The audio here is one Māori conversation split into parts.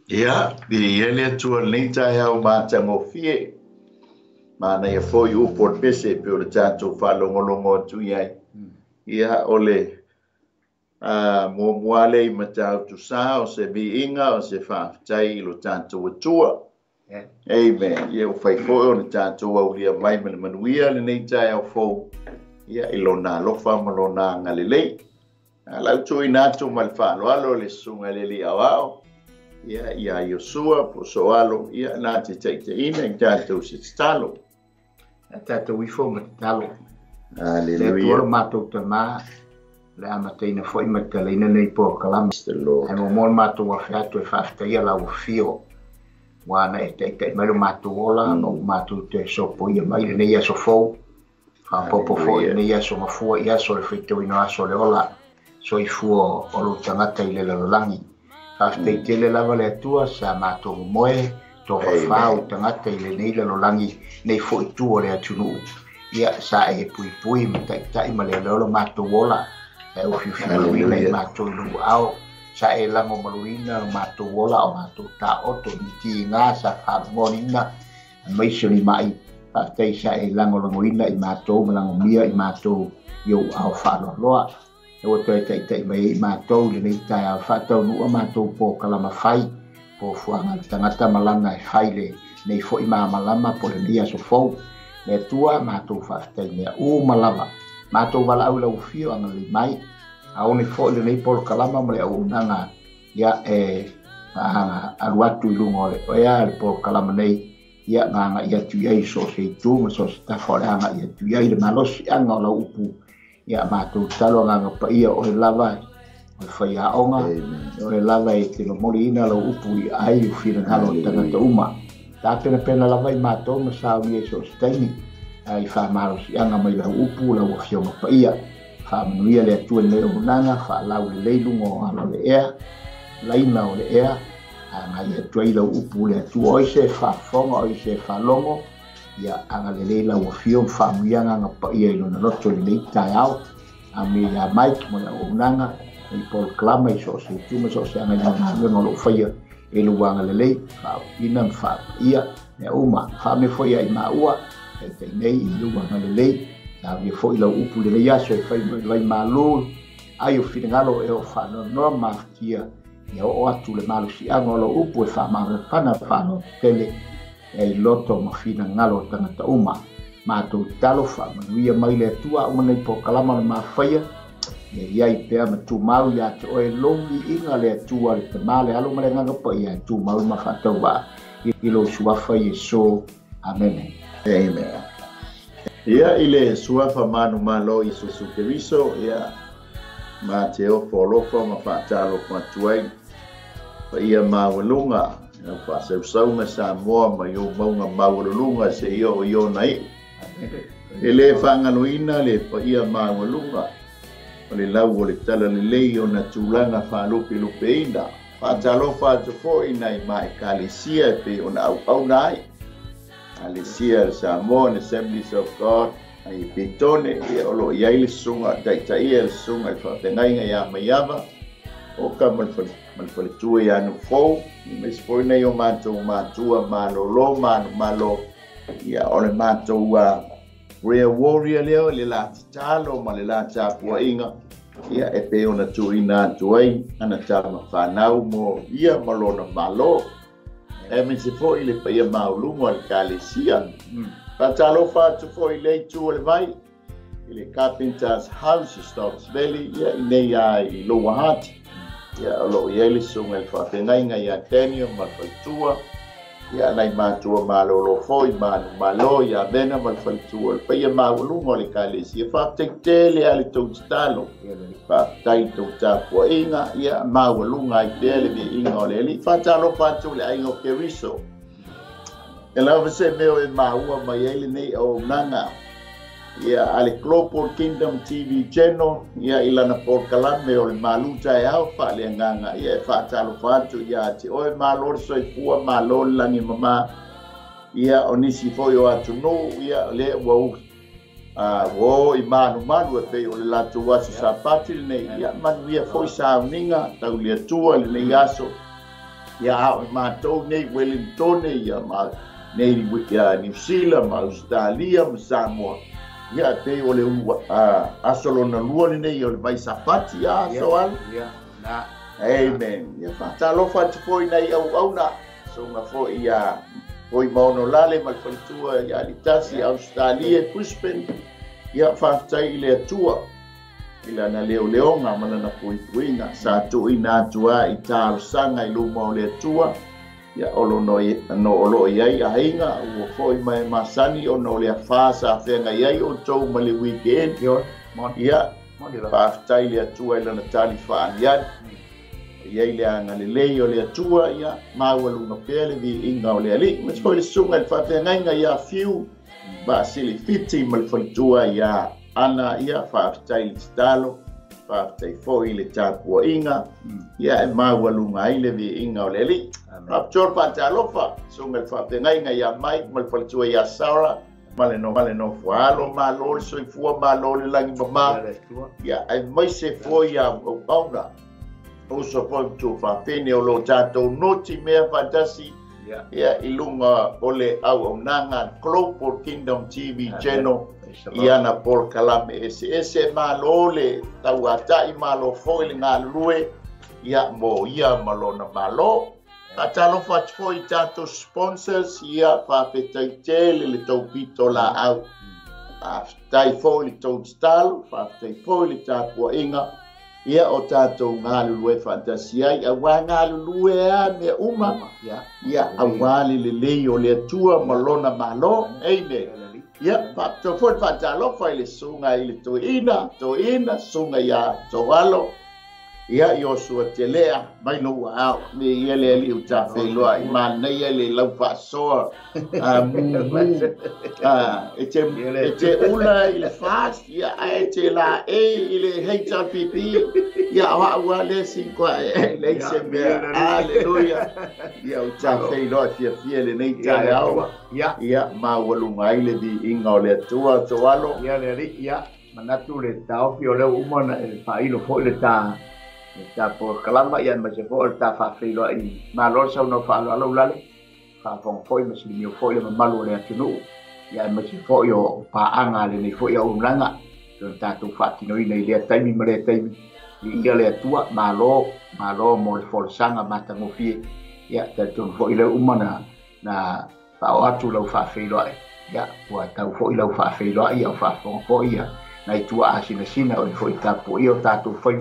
Ia, di ele tua nita ya ma tango fie. Ma na ia foi u por pese pe o tanto fa longo tu ia. Ia ole mo moale ma tau tu sa o se bi inga o se fa tai lo tanto tua. Amen. Ia o fai foi o tanto o lia mai manuia le nita ya fo. Ia ilona lo fa malona ngalele. La tu inato malfa lo alo le sunga le li awao. Ia Yosua po soalo ia na te ina i tātou se talo. Tātou i fo matalo. Hallelujah. Le tuoro mātou te mā, le amateina fo i mataleina nei po kalama. Ai mo mon mātou a whiatu e whaftaia lau fio. Wana e te mairo mātou ola, no mātou te sopo ia mai le nei aso fo. Whapopo fo i nei aso mafua i aso le whitau ino aso le ola. So i fuo o lo tangata i le lalangi. After tele lava le tua sa mato moe to fau tangata i le nei lo langi nei fo i tua le atunu ia sa e pui mata ma le lo mato wola e o fiu le mato lu au sa e lango maluina mato wola o mato ta oto ti nga sa fa monina mai sili mai after sa e lango ina i mato malango mia i mato yo au fa loa o te mai mātou le nei tai a whatau nua mātou po kalama whai po fuanga tangata malanga e whaile nei fo i malama po le nia so fau le tua mātou whaftai mea malama mātou wala au lau fio anga le mai a one fo le nei po kalama mo le au nanga ia e aruatu i lungo le o ea le po kalama nei ia nganga ia tuiai so se tu ma so se tafore anga ia tuiai le malosi anga o lau upu ia mātou talo nganga pa ia o le lava o le whai aonga o le lava e te lo mori ina lau upu i ai u whira ngalo tangata uma tā pena lava i mātou ma sāwi e so staini ai wha maro si anga mai lau upu lau o whionga pa ia wha manuia le atua le o nanga wha lau le leilungo o ala le ea laina o le ea ngai atua i lau upu le atua o se wha whonga o se wha longo ia anga le leila o fio whamuianga nga pa ia ilo na loto le nei tai au a me ia Mike mo na o nanga i Paul Klama i so se tuma so se anga nga nga lo whaia e lu wanga le lei ina wha ia ne uma wha me whaia i maua e te nei i lu wanga le lei na me whoi lau upu le lei aso e whai lai malo ai o whingalo e o whano noa maftia ia o atu le malu si anga o lo upu e wha mawe pana whano tele e loto mafina ngalo tangata uma mātou talo wha manuia mai le tua uma nei po kalama le mawhaia e iai pēr ma tū mau ia te oe longi inga le tua le te male alo ma le nganga pa ia tū mau ma whatau wa i lo suafa i so amen amen ia ile suafa manu malo i so sukeriso ia ma te o folofa ma whatalo kwa tuai pa ia mawalunga pa sau na sa moa mai o maunga mawalunga se io nai ele whangaluina le pa ia mawalunga o le lau o le tala le lei o na tūlanga whalupi lupeina whatalo whatofo inai mai kalesia pe o na au nai kalesia sa moa na Assemblies of God ai petone e olo iai le sunga tai le sunga i whatengai ngai a maiava o ka malfale tua ia no fou me spoi nei o mātou mātua malolo malo ia o le mātou Prayer Warrior leo le la talo ma le la tapua inga ia e pe ona tuina tuai ana tama whanau mo ia malona malo e me se foi le pa ia maulungo al kalesia pa talo fatu foi le tu le vai ile Carpenter's House Stocks Valley ia nei ai Lower Hutt ia lo ia le sunga il fa tenga ia tenio ma faltua ia nai matua malolo foi malo ia bena ma faltua pa ia maulungo le kalesia fa tele ale tostalo pa tai to tapo inga ia maulunga i tele vi inga le fa talo fatu le ai o keriso ela você meu e maua mai ele nei o nanga ia ale Global Kingdom TV channel ia ilana por kalame o le maluta e au fa le nganga ia fa talo fatu ia te o malor so ipua malol langi mama ia onisi foi o atu no ia le wo wo imanu manu e pe o le latu wasu sapati le ia manu ia foi sa uninga tau le tua le nei aso ia mātou nei Wellington ia ma nei New Zealand ma Australia ma Samoa ia te o le asolona lua nei o le mai sapati ia soal na amen ia fatalofa te foi nei au na so nga foi ia foi maono lale ma faltua ia litasi Australia Brisbane ia fatai le atua ila na leonga mana na puipuinga sa tu ina tua i tau sanga i luma o le atua ia olo no olo iai a hinga ua foi mai masani o no le afasa whenga iai o tau ma le weekend ia fatai le atua ila na tali whaanian iai le anga le lei o le atua ia maua lunga pele vi inga o le ali mas foi le sunga le whawhenga ia fiu ba sili fiti ma le whalitua ia ana ia whaafitai le titalo, whaafitai foi le tāpua inga, ia e maua lunga ai le vi inga o le li. Raptor whaatalofa, sunga le whaafitai ngai ia mai, ma le whalitua ia saura, ma le no whaalo, ma lo le soifua, ma lo le langi mama, ia e maise foi ia auna. Oso foi tu whaafene o lo tātou noti mea fantasi, ia ilunga o le au nanga Global Kingdom TV channel, ia na por kalame ese malole tau atai malo foi le ngalue ia mo ia malona malo atalo fat foi tanto sponsors ia fa petai tele le tau pito la au tai foi le tau stal fa tai foi le tapo inga ia o tato ngalue fantasia ia wa ngalue a me uma ia awali le leo le tua malona malo amen. Ya, pak to fort fatalo fa le sunga ile to ina sunga ya to walo. Ya yo su telea mai no wa me yele li uta fe lo ai man ne yele lau fa so ete ula ile fast ya ete la ile HRPP ya wa le cinco le sembe haleluya ya uta fe lo fie le nei ta ya ma walunga ile di inga ole tua to walo ya le ri ya manatu le tau fi ole umona el failo fo le ta por kalama yan ma se fo ta fa filo i ma lo sa no fa lo lale fa fon foi ma si mi fo le ma lo le tunu ya ma se fo yo pa anga le ni fo yo umlanga to ta tu fa ti no i le tai mi ma le tai mi i le tua ma lo mo le fo sanga ma ta mo fi ya ta tu fo ile umana na fa o atu lo fa filo ya wa ta fo ile fa filo ya fa fo ya na tu a sina o fo ta po io ta tu fo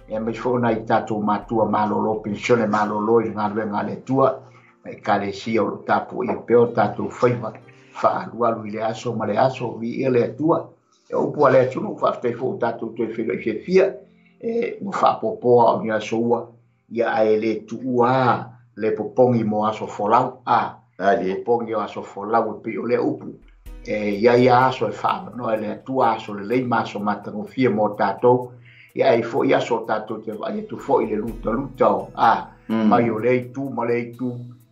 e me fona i tatou matua malolo pensione malolo i ngale tua e kale si o tapu i peo tatou faiva fa alu i le aso ma le aso vi i le tua e upu le tunu fa te fo tatou te filo i fia e mo fa popo o ni aso ua ia a ele tua le popongi mo aso folau le popongi o aso folau pe o le upu e ia aso e fa no le tua aso le maso matango fia mo tatou ia e fo ia so tato te vai tu fo ile luta mai o le tu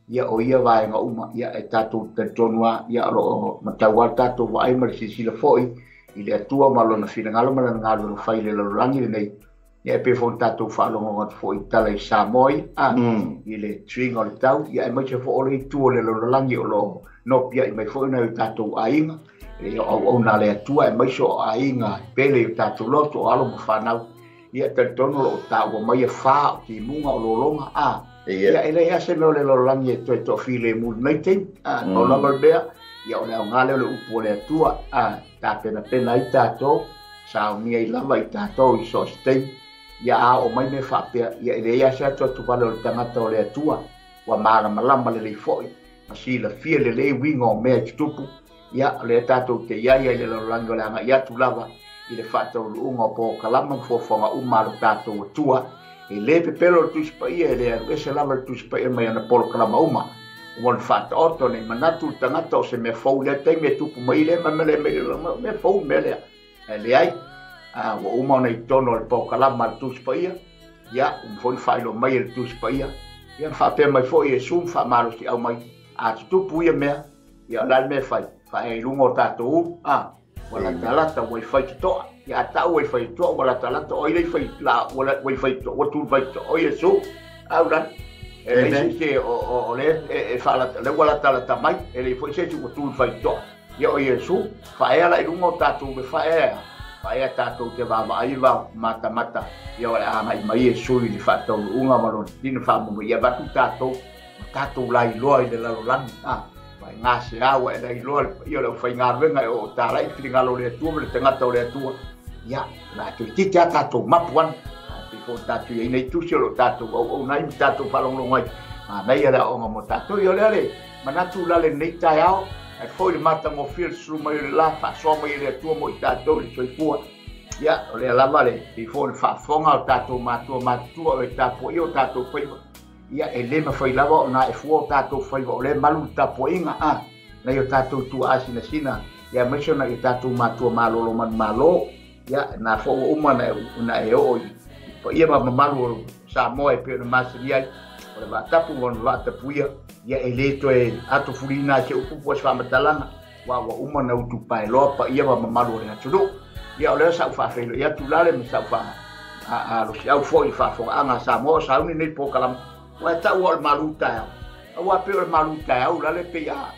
ia o ia vai nga uma ia e tato te tonua ia ro matawa tato vai mar si la foi ile tua malo na fina ngalo mar ngalo no fai le langi nei ia pe fo tato fa lo ngot foi tala i samoi ile tring o tau ia e mai fo o le tu le langi o lo no pia i mai fo na tato ainga e o na le tua e mai so ainga pele tato loto alo mo fanau ia te tono lo ta o mai fa ki munga o longa ia ele ia se le langi e to file mu nei te o la bea ia o ngale le upo le tua ta pena i tato sa o mi ai lava i tato i so ste ia o mai me fa pe ia ele ia se to valo le tangata o le tua wa mala malamba le foi asi la file le wingo me tupu ia le tato te ia le langi le anga ia tu lava i le fata o lunga po kalama fofonga umalo tato tua e le pepelo tu spaia e le ese lama tu spaia mai ana polo kalama uma o le fata orto ne manatu tangata o se me fou le te me tupu mai le me fou mele e le ai o uma nei tono le po kalama tu spaia ia foi failo mai le tu spaia ia fa pe mai foi e sum fa malo si au mai tupu ia me ia la me fa e lungo tato wala talata wifi to ya ta wifi to wala talata o ile fi la wala wifi to watu vai to o yeso auran e nei ke o le e fala le wala tala tamai e le foi se tu tu fai to ia o Yesu fa ela i lungo tatu me fa ea tatu te va ai va mata ia o a mai Yesu i fa to unga malon din fa mo ia va tatu lai loi de la lolan vai ngase awa e dai loi ia le fai nga venga o tala i finga lo le tu le tenga to le tu ia la tu ti tatu mapuan ti fo tatu i nei tu se lo tatu o nai tatu fa long ngai nei era o mo tatu ia le manatu la le nei tai ao ai foi le mata mo fil su mai la fa so mai le tu mo tatu i soi pua ia o le la vale ti fo fa fonga o tatu matu o tapu io tatu foi ia e le mafai lava ona e fuo tatou fai o le malu tapoinga nei o tatou tu asina sina ia mesona i tatou matua malolo malo ia na fo uma na e o ia ma malu sa mo e pe masri ai o le tapu on va tapuia ia e le to e ato fulina ke upu po fa matalanga wa uma na utu pai lo pa ia ma malu le atu ia o le sa fa fe ia tu lale me sa fa lo si au fo i fa fo anga sa mo sa uni nei po kalam wa ta wa maluta wa pe o maluta o la le pe ya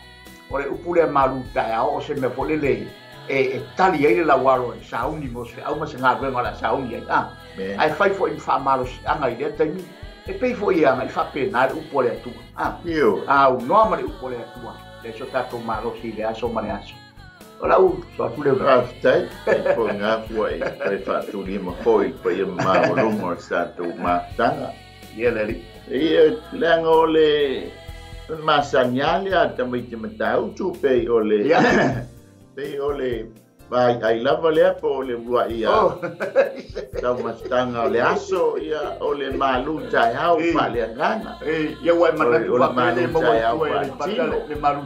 o le upule maluta o se me fole le e tali ile la waro sa uni mo se au ma se nga venga la sa uni ai fai fo in fa malo anga ile te mi e pe fo ia mai fa pe na upole tu io o no ma le upole tu le so ta to malo si le aso ma le aso ora so tu le aftai fo nga foi pe fa tu ni mo foi pe ma lo mo sta tu ma tanga ia le ia lango le masanyali ata mai te matau tu pe ole pe ole vai ai lava le po le bua ia tau mastanga le aso ia ole malu tai au pa le ngana ia wai mana tu ole malu tai au le malu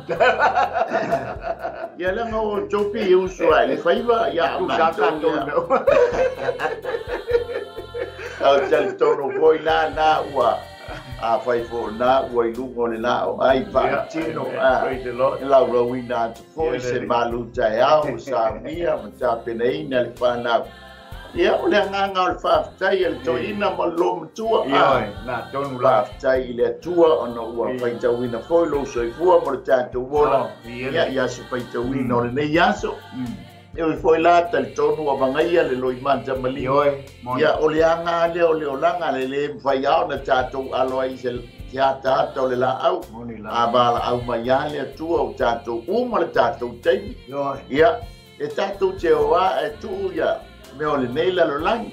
ia lango topi usua le faiva ia ma au tell tono voi na ua a fai fo na ua i lungo le na o ai pa tino la rowina to foi se malu tai au sa mia ma pena ina le pana ia o le nganga o le whaftai el to ina ma lom tua na tonu la whaftai le tua ona ua fai tauina foi lo soifua mo le tātou wola ia se fai tauina o le nei aso e foi la tal tonu a vangaia le loi manta mali ia o le anga le o le olanga le fai au na tātou alo ai se ia tātou le la au a bala au mai ale tua o tātou uma le tātou teimi ia e tātou te oa e tu ia me ole nei la lo lang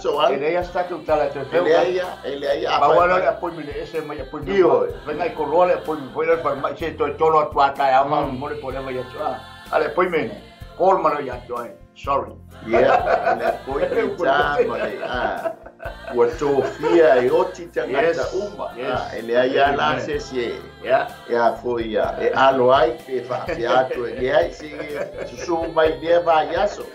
so al ele ya sta tu tala te ele ya pa wala le apoio le ese mai apoio venga i colore apoio foi le per mai se to tolo tua ta ma mo le pole mai ya ale apoio me col mano ya joy sorry le apoio ta mai o Sofia e oti tangata uma ele ya la se ya foi ya e alo ai pe fa fiato e ai si su mai de va yaso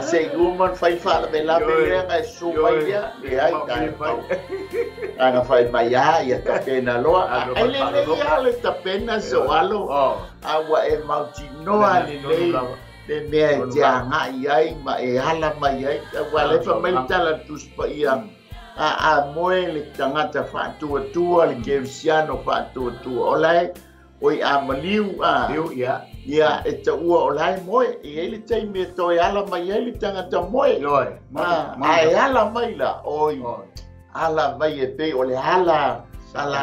sei guman fai fala bella bella su mai dia e ai anga fai mai ya ta pena lo ele le ta pena so alo agua e mautino ale le mea janga ai ma e hala mai ai wale fa mai tala tus pa ia a moe le tangata fa tua le kersiano fa tua olai oi a maliu ia e ta ua olai moe e ele tai me to ala mai ele tangata moe ai ala mai la oi ala mai e pe ole ala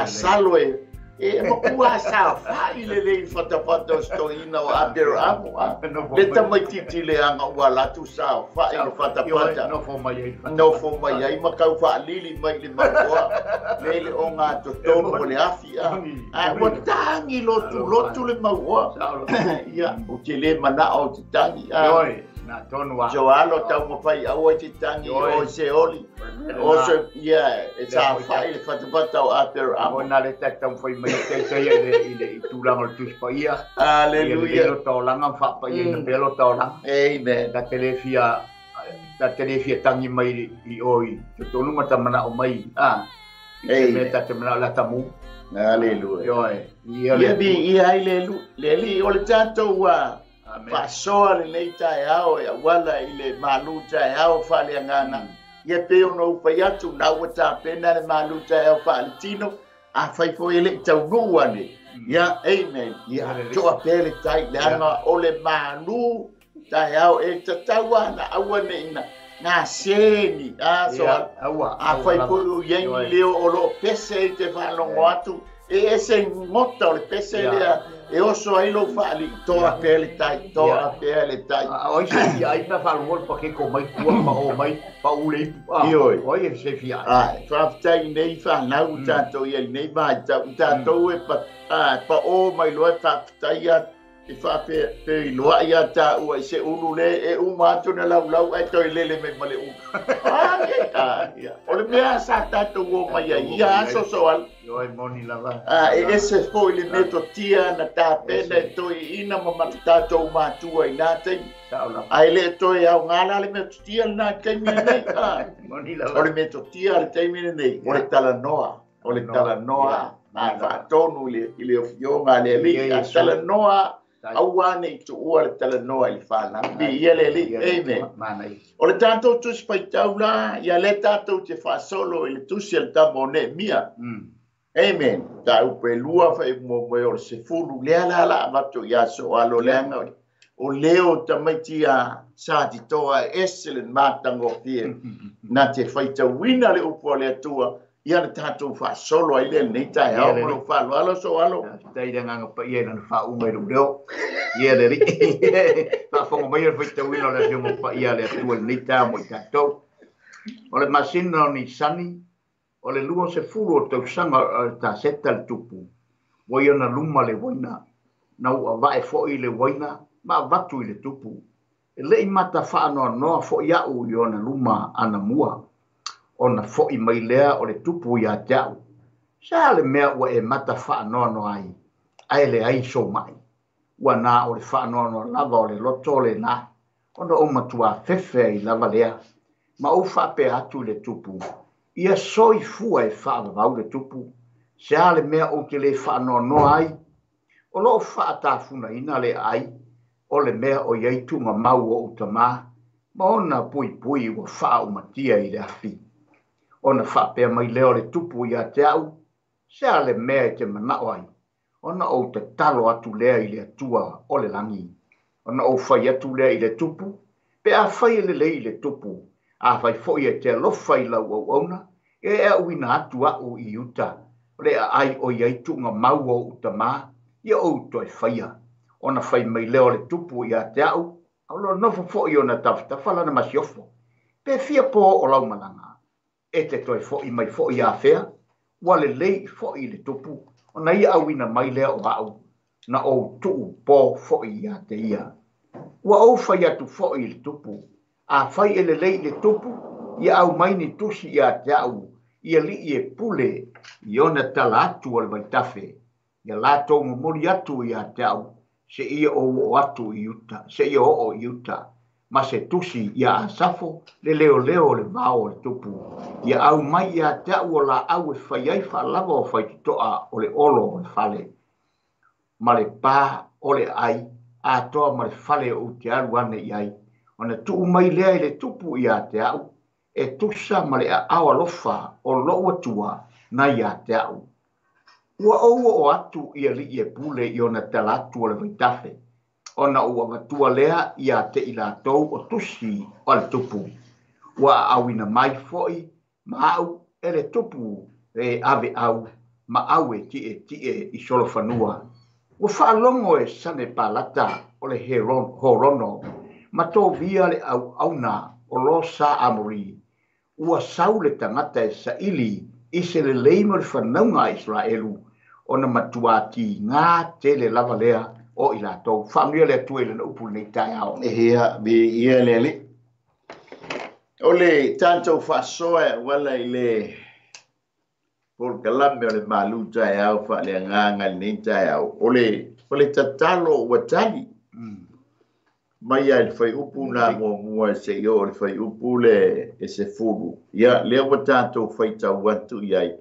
salwe e mo kua sa fa ile fata sto ina o abero amo le tamai titi le anga wala tu sa fa ile fata no fo mai ai ma kau fa lili mai le maua le o nga to tono le afia o tangi lotu le maua ia o te le mana o te tangi na tonu wa jo alo tau mo fai au te tangi o se oli o se ia e sa fa ile fata o abero amo na le tau fai mai te ile tu la mo tu pa ia aleluia lo to langa fa pa ia no lo to langa amen da telefia tangi mai I oi to no mata mana o mai e me ta te mana la tamu aleluia ia bi ia le li o le tanto wa fa soa le nei tai ao e wala ile malu tai ao fa le ngana ia pe no fa ya tu na wata pena le malu tai ao fa tino a fai fo ele tau nu ane ia amen ia to apele tai langa ole manu tai au e tatau ana awane ina na seni a so a fai fo yengi leo o lo pese te fa longo atu e ese mota o le pese lea e oso ai lo fali to apele tai o se ia ina fa lo pa ke ko mai tua pa o mai pa ule o e se fia fa tai nei fa na u tato ia nei ba tato e pa o mai lo fa tai ia e fa pe lo ia ta u se ulu le e u ma tu na lau ai to lele me male u ia o le mea sa tato o mai ia so al yo e moni lava ese foi le meto tia na ta pena to ina mo matato ma tu ai na te ai le to ia ngala le meto tia na ke mi nei moni lava o le meto tia le te mi nei o le tala noa na fa tonu le ile yo ngale le tala noa awane tu o le tala noa i fa na bi ile le amen o le tanto tu spaitaula ia le tato te fa solo ile tu se ta mone mia amen ta upe lua fa mo o se fulu le ala mato ya so alo lenga o leo tamaitia sa ti toa excellent matango fie na te faita wina le upo le tua ia le tatou fa solo ai le nei tai au mo fa lo so alo tai nga pa ia na fa u mai do ia le ri fa fo mo ia faita wina le mo pa ia le tua nei ta mo tatou o le masino ni sani o le lua se fulu o tau sanga ta seta le tupu o ia na luma le waina na ua vae fo i le waina ma vatu i le tupu e le i mata wha noa fo i au i ona luma ana mua ona fo i mai lea o le tupu i a teau sa le mea ua e mata wha noa ai ai le ai so mai ua na o le wha noa lava o le loto le na ona o matua fefe i lava lea ma o wha pe atu le tupu ia soi fua e wha vau le tupu sa le mea o te le wha noa ai o lo wha ta funa ina le ai o le mea o iei tunga mau o utama, ma ona pui o wha o matia i le afi. Ona wha pia mai leo le tupu i a te au, sea le mea i te manao ai. Ona o te talo atu lea i le atua o le langi. Ona o whai atu lea i le tupu, pe a whai le i le tupu, a whai fo i te alofa i lau au auna, e uina atu au i uta, le ai o iei tunga mau o utama, ia o toi whaia. Ona whai mai leo le tupu i a te au, au lo nofo fo i ona tawhitawhala na masiofo. Pe fia po o lau malanga. E te toi fo i mai fo i a whea, wale lei fo i le tupu, ona ia au ina mai leo o au, na o tuu po fo i a te ia. Ua au whai atu fo i le tupu, a whai ele lei le tupu, ia au mai ni tusi i a te au, ia li i e pule, i ona tala atu o le vaitafe, ia lato mori atu i a te au, se ia o atu i uta, se ia o i uta, ma se tusi ia a safo, le leo le vao le tupu, ia au mai ia te au o la au e whai ai wha lava o whai titoa o le olo o le fale, ma le pā o le ai, a toa ma le fale o te aru ane i ai, ona tuu mai lea i le tupu i a te au, e tusa ma le a awa lofa o loa tua na i a te au. Ua o atu ia li e pule i ona tala atu o le vaitafe. Ona ua matua lea ia te ilatou o tusi o le tupu. Ua awina mai foi, ma au e le tupu e ave au, ma au e tie i solo fanua. Ua whaalongo e sane palata o le horono, ma tō via le au na o lo sa amori. Ua sau le tangata e sa ili i se le leimo le whanaunga Israelu, ona matuati ngā tele lava lea o i lātou. Whamia lea tue le na upu nei tai ao. Ehea, bi ia le li. O le tātou whasoa wala i le por kalame o le malu tai ao, wha le nganga nei tai ao. O le tatalo ua tali. Mai ai le whai upu nā mua se i o le whai upu le e se furu. Ia, lea wa tātou whai tau watu i ai.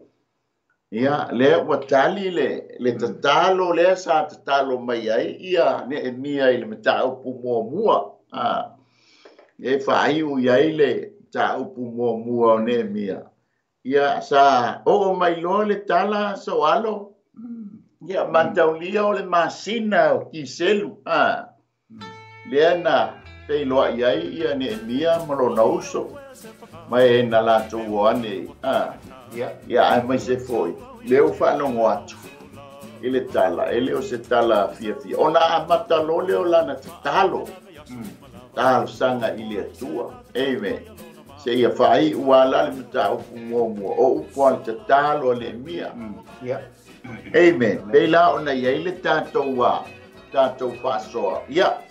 Ia, lea ua tali le tatalo, lea sa tatalo mai ai, ia ne e mia i le mata upu mua. E whaiu i ai le ta upu mua o ne mia. ia sa o mai lo le tala soalo ia mantaulia o le masina o kiselu leana pei loa ia ne mia malona uso mai na la tu ane ia ai mai se foi leu whanongo atu ile tala ele o se tala fia ona amata lo leo lana te talo sanga ile atua amen se ia fai wala le mta o fumomo o upon te talo le mia amen bela ona ia ile tatou fasoa ia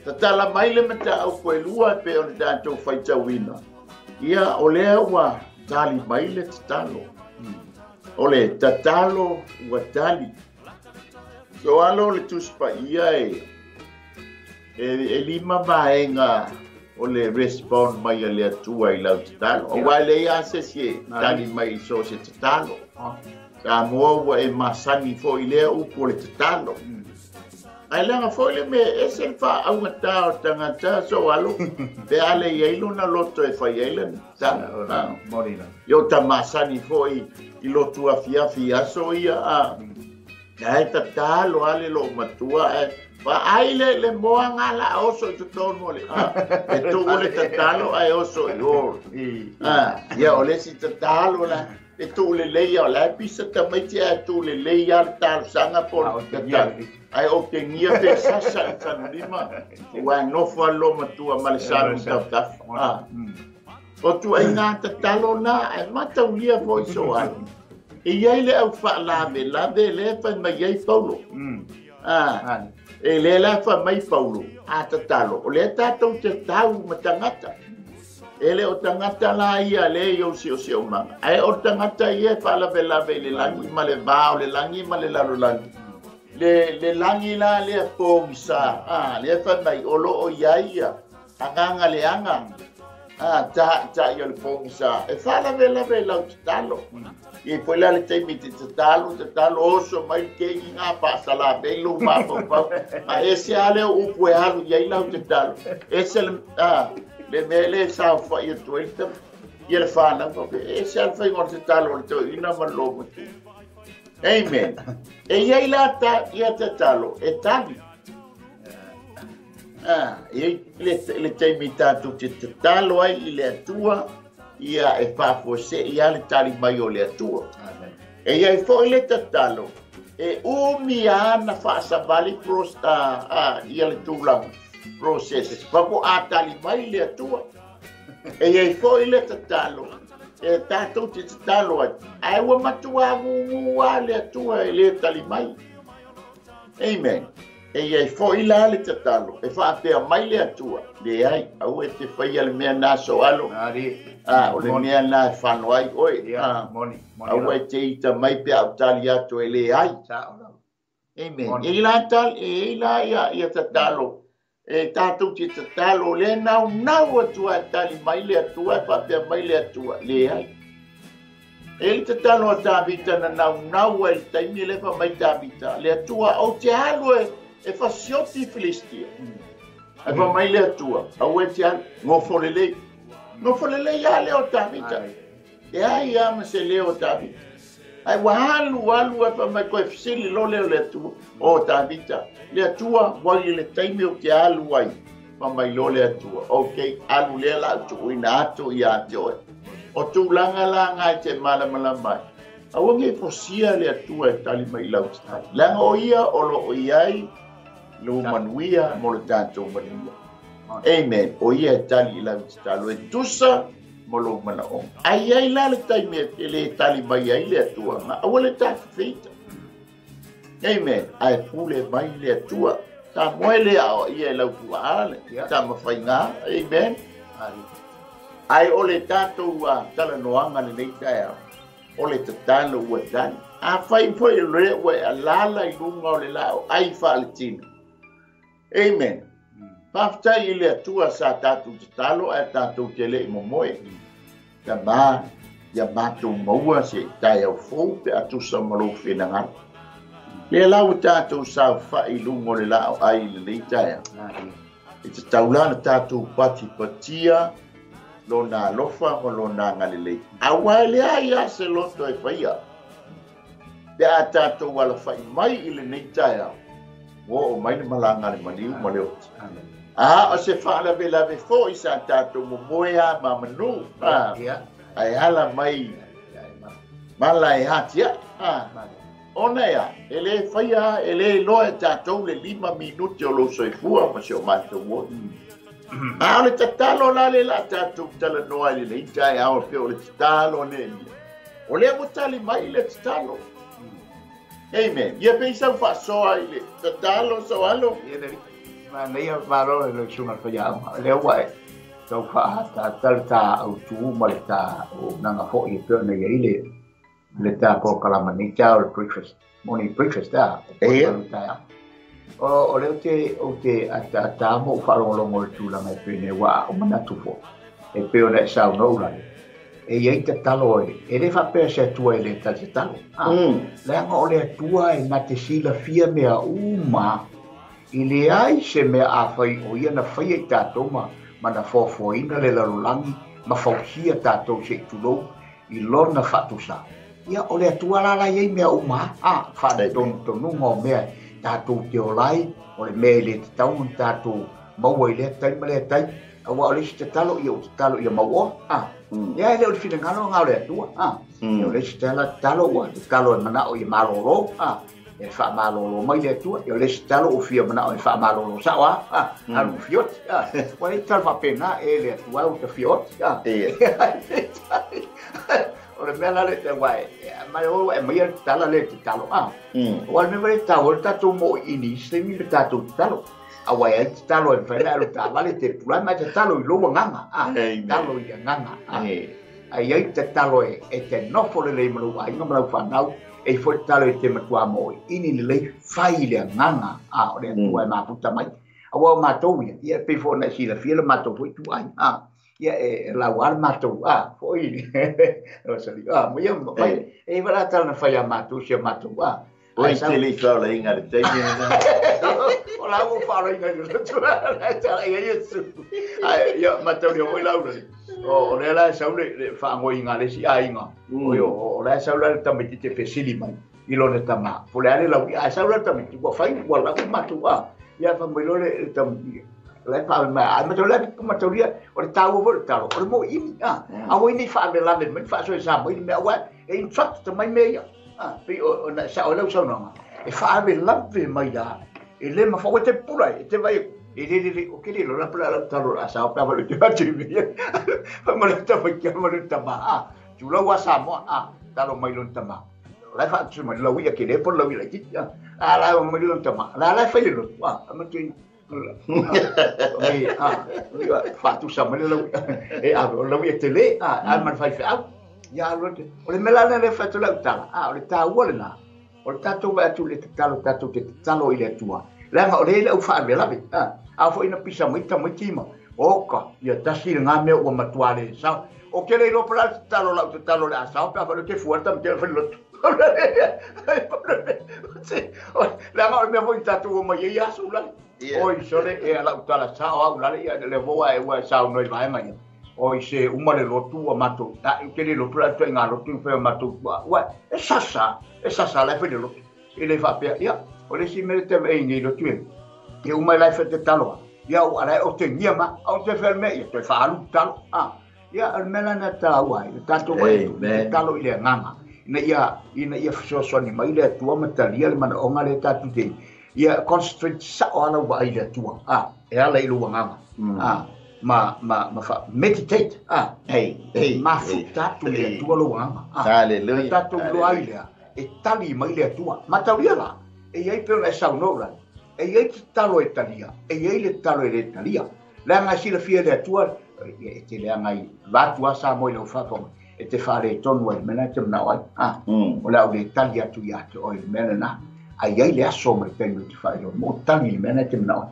tatala mai le mta o koelua pe ona tatou faitauina ia o lea ua tali mai le tatalo ole tatalo ua tali so alo le tuspa ia e lima maenga o le respond mai le atua i lau tatalo o wale ia se tali mai so se tatalo ka mua ua e masani fo i lea upo le tatalo ai langa fo le me ese fa au ngata o tangata so alo pe ale ielo na loto e fa ielo ta morina yo ta masani fo i loto afia so ia ai tatalo ale lo matua fa ai le moanga la oso to tono le e tu le tatalo ai oso yo ia ole si tatalo la e tu le leia la pisa tamai a tu le leia tal sanga por ai o ke nia pe sasa sanima wa no fa lo matua malsalo ta o tu ai nga tatalo na ai mata ulia foi so ai e ia le au fa la le fa mai ai paulo e le la fa mai paulo tatalo o le tatou te tau matangata ele o tangata la ia le yo si o manga ai o tangata ia fa la le langi ma le va o le langi ma le lalo langi le langi la le pomsa le fa mai o lo o ia anganga le anga ta ia le pomsa e fa la la talo e poi la le temi talo oso mai ke nga pa sala be lo ma ma ese ale o pue alu ia la talo ese le mele sa fa ia tuita ia fa na ko ese al fa ngor talo to ina ma lo mo amen e ia la ia talo e tali le temi tatu talo ai le atua ia e fa se ia le tali mai o le atua e ia fo le talo e na fa sa vali prosta ia le tula process pa ko atali mai le atua e ia fo le talo e tato talo ai wa matua wa le atua e le tali mai amen e ia fo le talo e fa pe mai le atua le ai au e te fai le mea na so alo o le mea na fano ai oi au e te ita mai pe au tali ato e le ai amen e la tal e la ia talo e tatou te talo le nau atua tali mai le atua fa pe mai le atua le ai e te talo ta vita na nau e taimi le fa mai ta vita le atua o te alu e fa sioti filistia e fa mai le atua au e te alu ngofo le ia le o ta vita e ai ama se le o ta vita ai walu e fa mai koe fisili lo le atua o ta vita le atua wali le taimi o te alu ai fa mai lo le atua ok alu le la tu ina atu ia joe o tu langa te mala mai au nge fosia le atua e tali mai lau stali langa o ia o lo o iai lo manuia mo le tatou manuia amen o ia e tali lau stali e tusa mo lo mana o ai la le taimi e le tali mai ai le atua ma au le tatou feita amen ai pule mai le atua ta moele o ia lau tuale ta mawhainga amen ai o le tatou tala noanga le leita o le tatalo ua tani a fai foi le ue alala i lunga o le lao ai whaaletina amen paftai i le atua sa tatou tatalo a tatou te le i momoe ta ma ia matou maua se tai au fou pe atusa malo whenangana le lau tatou sa whai lunga o le lao ai le leita e te taulana tatou pati patia lo na lofa mo lo na ngalile awale ya se loto e faia da tato wala fai mai ile nei taia wo mai ni malanga ni mani mo le o se fa la vela ve fo isa tato mo moya ma manu ai hala mai malai hatia ona ya ele faia ele lo tato le 5 minuti o lo soifua ma se o mato wo le tatalo la le la tatu tala noa le itai ao pe o le tatalo ne o le mutali mai le tatalo amen ia pe sa fa so ai le tatalo so alo ma nei ma ro le suma fa ya le wai so fa ta ta au tu ma le ta o nanga fo i pe ne ile le ta po kala mani ta o breakfast morning breakfast da o le te ata mo whalongolongo tu la mai pene wa o mana tufo e pe o le sau no la e ia te talo e le fa pe se tu e le ta te talo le anga o le tua e na te sila fia mea uma i le ai se mea a fai o ia na fai e tato ma na fofo ina le lalulangi ma fausia tato se tulo i lona fatusa ia o le tua la la iei mea uma fa de tonu ngo mea tatou te olai o le mea le te tau un tatou maua i le tai ma le tai awa o le si te talo ia maua ia ele o le finangalo ngau le atua ia o le si te talo ua te talo e mana o i malolo e wha malolo mai le atua ia o le si talo o fia mana o i wha malolo sawa alu fiot wa e tal fa pena e le atua o te fiot o le mea le te wai mai o e mai tala le te talo o le mea le tau le tatou mo ini se mi le tatou te talo a wai e te talo e whaela alo ta vale te pulai mai te talo i loa nganga talo i nganga a iei te talo e te nofo le lei malu a inga malu whanau e fo te talo e te matua mo ini le lei whai le nganga o le atua e maputa mai a wau matou ia pe fo na si la fia le matou fo i tu ai ia e la wal matou foi o sali mai e vala tal na fai matou se matou oi te li fa la inga le te o la o fa la inga le tu ta ia yesu ia matou le o la o le la sa le fa ngo inga le si inga o la sa la ta meti te pesili mai i lo le tama po le ale la sa la ta meti ko fai wala matou ia fa mo le ta le pa ma ma le ma teoria o le tau o le talo o le mo ini a o ini fa me la me fa so sa mo me wa e instruct to mai me pe o na sa o le so no e fa me la mai da e le ma fa o te pula e te vai e le o ke le la pula la talo a sa o pa le te va te me fa mo le ta fa ke mo le ta ma tu lo wa sa mo talo mai lo ta ma la fa tu mo lo wi ke le por lo wi la ki la mo lo ta ma la fa le lo ma tu fatu sama le lau e a lau e tele a man fai fa ya lo o le melana le fatu la tala o le ta wala na o le tatu va tu le talo te talo ile tua la o le u fa me la a fo ina pisa mai tima o ka ia tasi nga me o matuale sa o ke le lo pra talo la talo la sa pa fa te fuerta me te fa lo la ma me voi tatu o mai ia su la oi sole e ala utala sa o la le voa e wa sa no vai mai oi se uma le lotu o mato ta ke le lotu la tenga lotu fe mato wa e sasa la fe le lotu e le fa pe ia o le si me te e ni lotu e uma la fe te talo ia o ala o te nia ma o te ferme ia te fa alu talo ia al melana ta wa tanto wa talo ile nganga ina ia so ni mai le tua matalia le mana onga le tatu te ia concentrate sa ona wa ile tua e ala ilu nganga ma fa meditate ma futa tu le tua lo nganga hallelujah tatu lo ile e tali mai le tua matalia la e ia pe na sa no la e ia talo e talia e ia le talo e le talia la nga si le fia le tua e te le ngai va tua sa mo le fa e te whare tonu ai mena te mna oi o lau le tali atu i atu oi mena na ai le aso mai tenu te whare o mo tali i mena te mna oi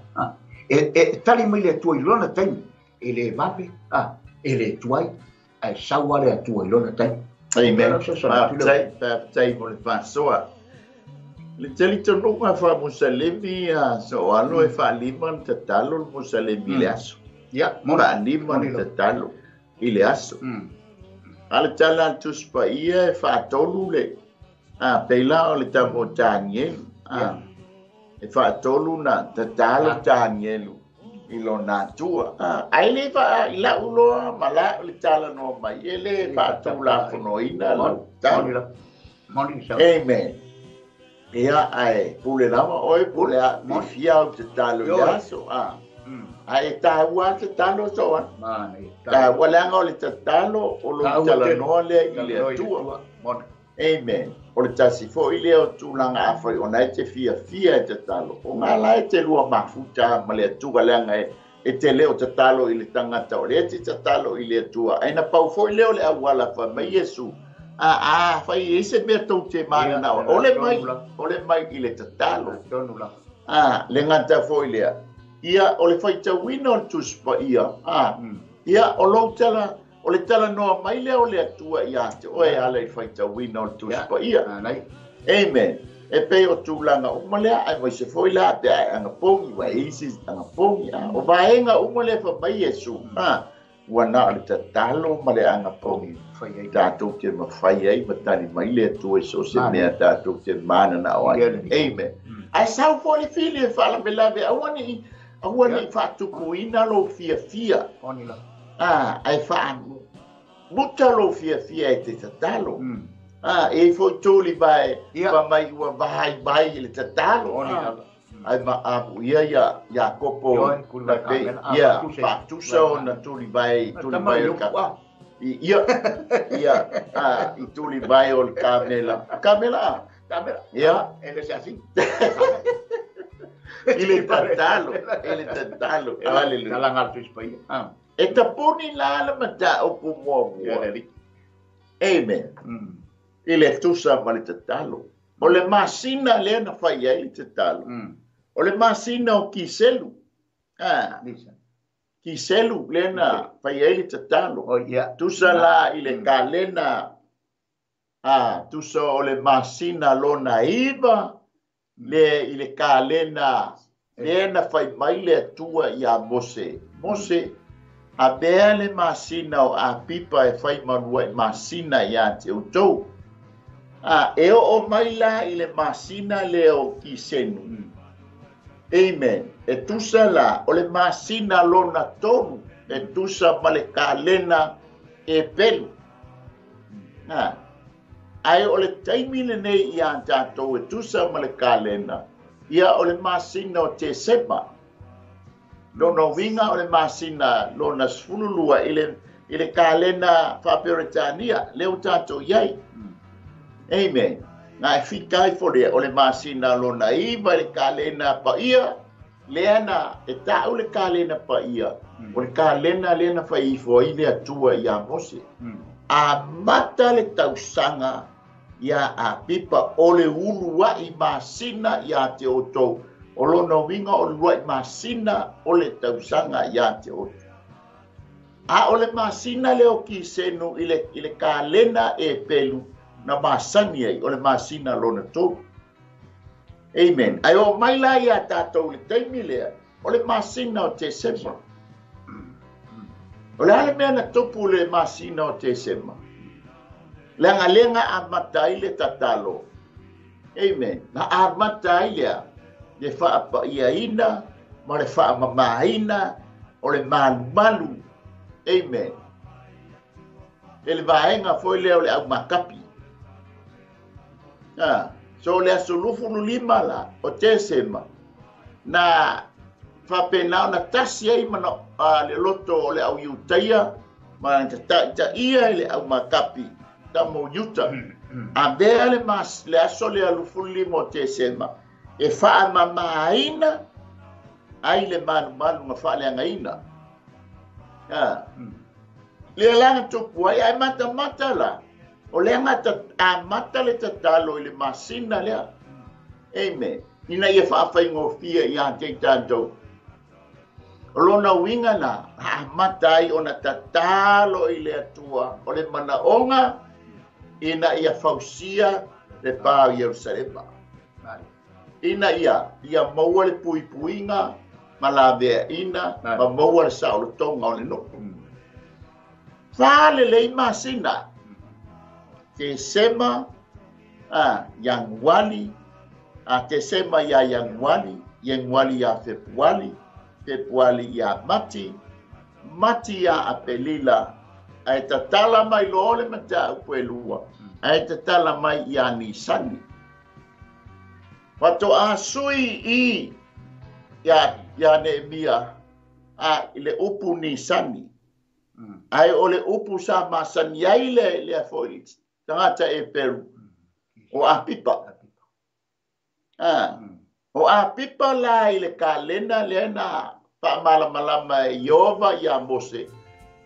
e tali mai le atu i lona tenu e le vape e le tuai ai saua le atu i lona tenu amen tai mo le whasoa le tali tonu ma wha musalemi so alo e wha lima te talo musalemi le aso ia wha lima te talo i le aso. Ale tala tuspa ia e whaatolu le. Peila o le tamo tānielu. E whaatolu na tatalo tānielu. I lo nātua. Ai le wha i la uloa mala o le tala no mai. E le whaatolu la whanoina lau. Amen. Ia ai pule lama oi pule a mafia o te talo i aso. Ai tāua te talo soa. Walanga o le tatalo o lo tala noa le i le atua. Amen. O le tasi fo i leo tūlanga awhai o nei te fia e te talo. O ngā lai te lua mafuta ma le atua leanga e te leo te talo i le tangata o le te talo i le atua. Aina pau fo i leo le awala wha mai Yesu. Fai ese mea tau te mana nawa. O le mai i le te talo. Le ngata fo i lea. Ia o le fai tawina o tuspa ia. Ia o lo tala. O le tala noa mai lea o le atua ia te oe ala i whai tawina o tuspa ia. Amen. E pe o tūlanga umalea, ai mai se foi la te ai anga pongi, wa eisi anga pongi. O vaenga umalea wha mai Yesu. Wana o le tatalo ma le anga pongi. Tātou te mawhai ai, matani mai le atua so se mea tātou te mana na o ai. Amen. Ai sau fo le fili e whala me lawe, awani whatuku ina lo fia. Ai whaanu. Muta lo fia e te tatalo. E foi tōli vai, pa mai ua vai i le tatalo. Ai ma apu ia kopo na pe, ia whatusa o na tōli vai o ka. Ia, i tōli vai o le kamela. Kamela. Ia. Ele se assim. Ele tatalo. Aleluia. Kalanga tu Espanha. E taponi la ala mata o pumoa. Amen. Ele tusa ma le tatalo. O le masina le na whai ai te talo. O le masina o kiselu. Kiselu le na whai ai te talo. Tusa la i le kalena. Tusa o le masina lo na iwa. I le kalena. Le na whai mai le atua i a Mose. A bea le masina o a pipa e whai manua i masina i a te utou. E o mai la i le masina le o kisenu. Amen. E tusa la o le masina lo na tonu. E tusa ma le kalena e pelu. Ai o le taimile nei i a tātou e tusa ma le kalena. Ia o le masina o te sema. Lono winga o le masina lona sfululua i le kalena whaperetania leo tātou iai. Amen. Ngā e whikai fore o le masina lona iwa le kalena pa ia, leana e tau le kalena pa ia, o le kalena leana whaifo i le atua i a Mose. A mata le tausanga ia a pipa o le ulua i masina i a te otou. O lono winga o lua i masina o le tausanga i a te otou. A o le masina leo ki senu i le kalena e pelu. Na masani ai o le masina lona tō. Amen. Ai o mai la ia tātou le taimi lea. O le masina o te sema. O le ale mea na topu le masina o te sema. Lenga a matai le tatalo. Amen. Na a matai lea. Le whaapa ia ina. Ma le wha mamaina. O le malu. Amen. Le vaenga foi leo le au makapi. So le asulufu lima la o te sema na whapenao na tasi ai mana le loto o le au iutaia ma ta ia le au makapi ta mo yuta a bea le aso le alufu lima o te sema e wha mamaina ai le manu nga wha le angaina le langa tupu ai mata la o le ngata a mata le tatalo i le masina lea. Amen. Ina ia whaafai fia i a te tātou. O lona winga na, a mata ai o na tatalo i le atua. O le manaonga, ina ia fausia le pāo i Jerusalema. Ina ia maua le puipuinga, ma la vea ina, ma maua le saolo tonga o le nopo. Fale lei masina. Te sema yang wali te sema ya yang wali ya Februari ya mati ya apelila ai tatala mai lole mata upelua ai tatala mai ya Nisani. Wato asui i ya Nehemia ile upu Nisani. Ai ole upu sa masani le folit. Tangata e Peru. O apipa. O apipa la ile kalenda lena pa malama Yehova ya Mose.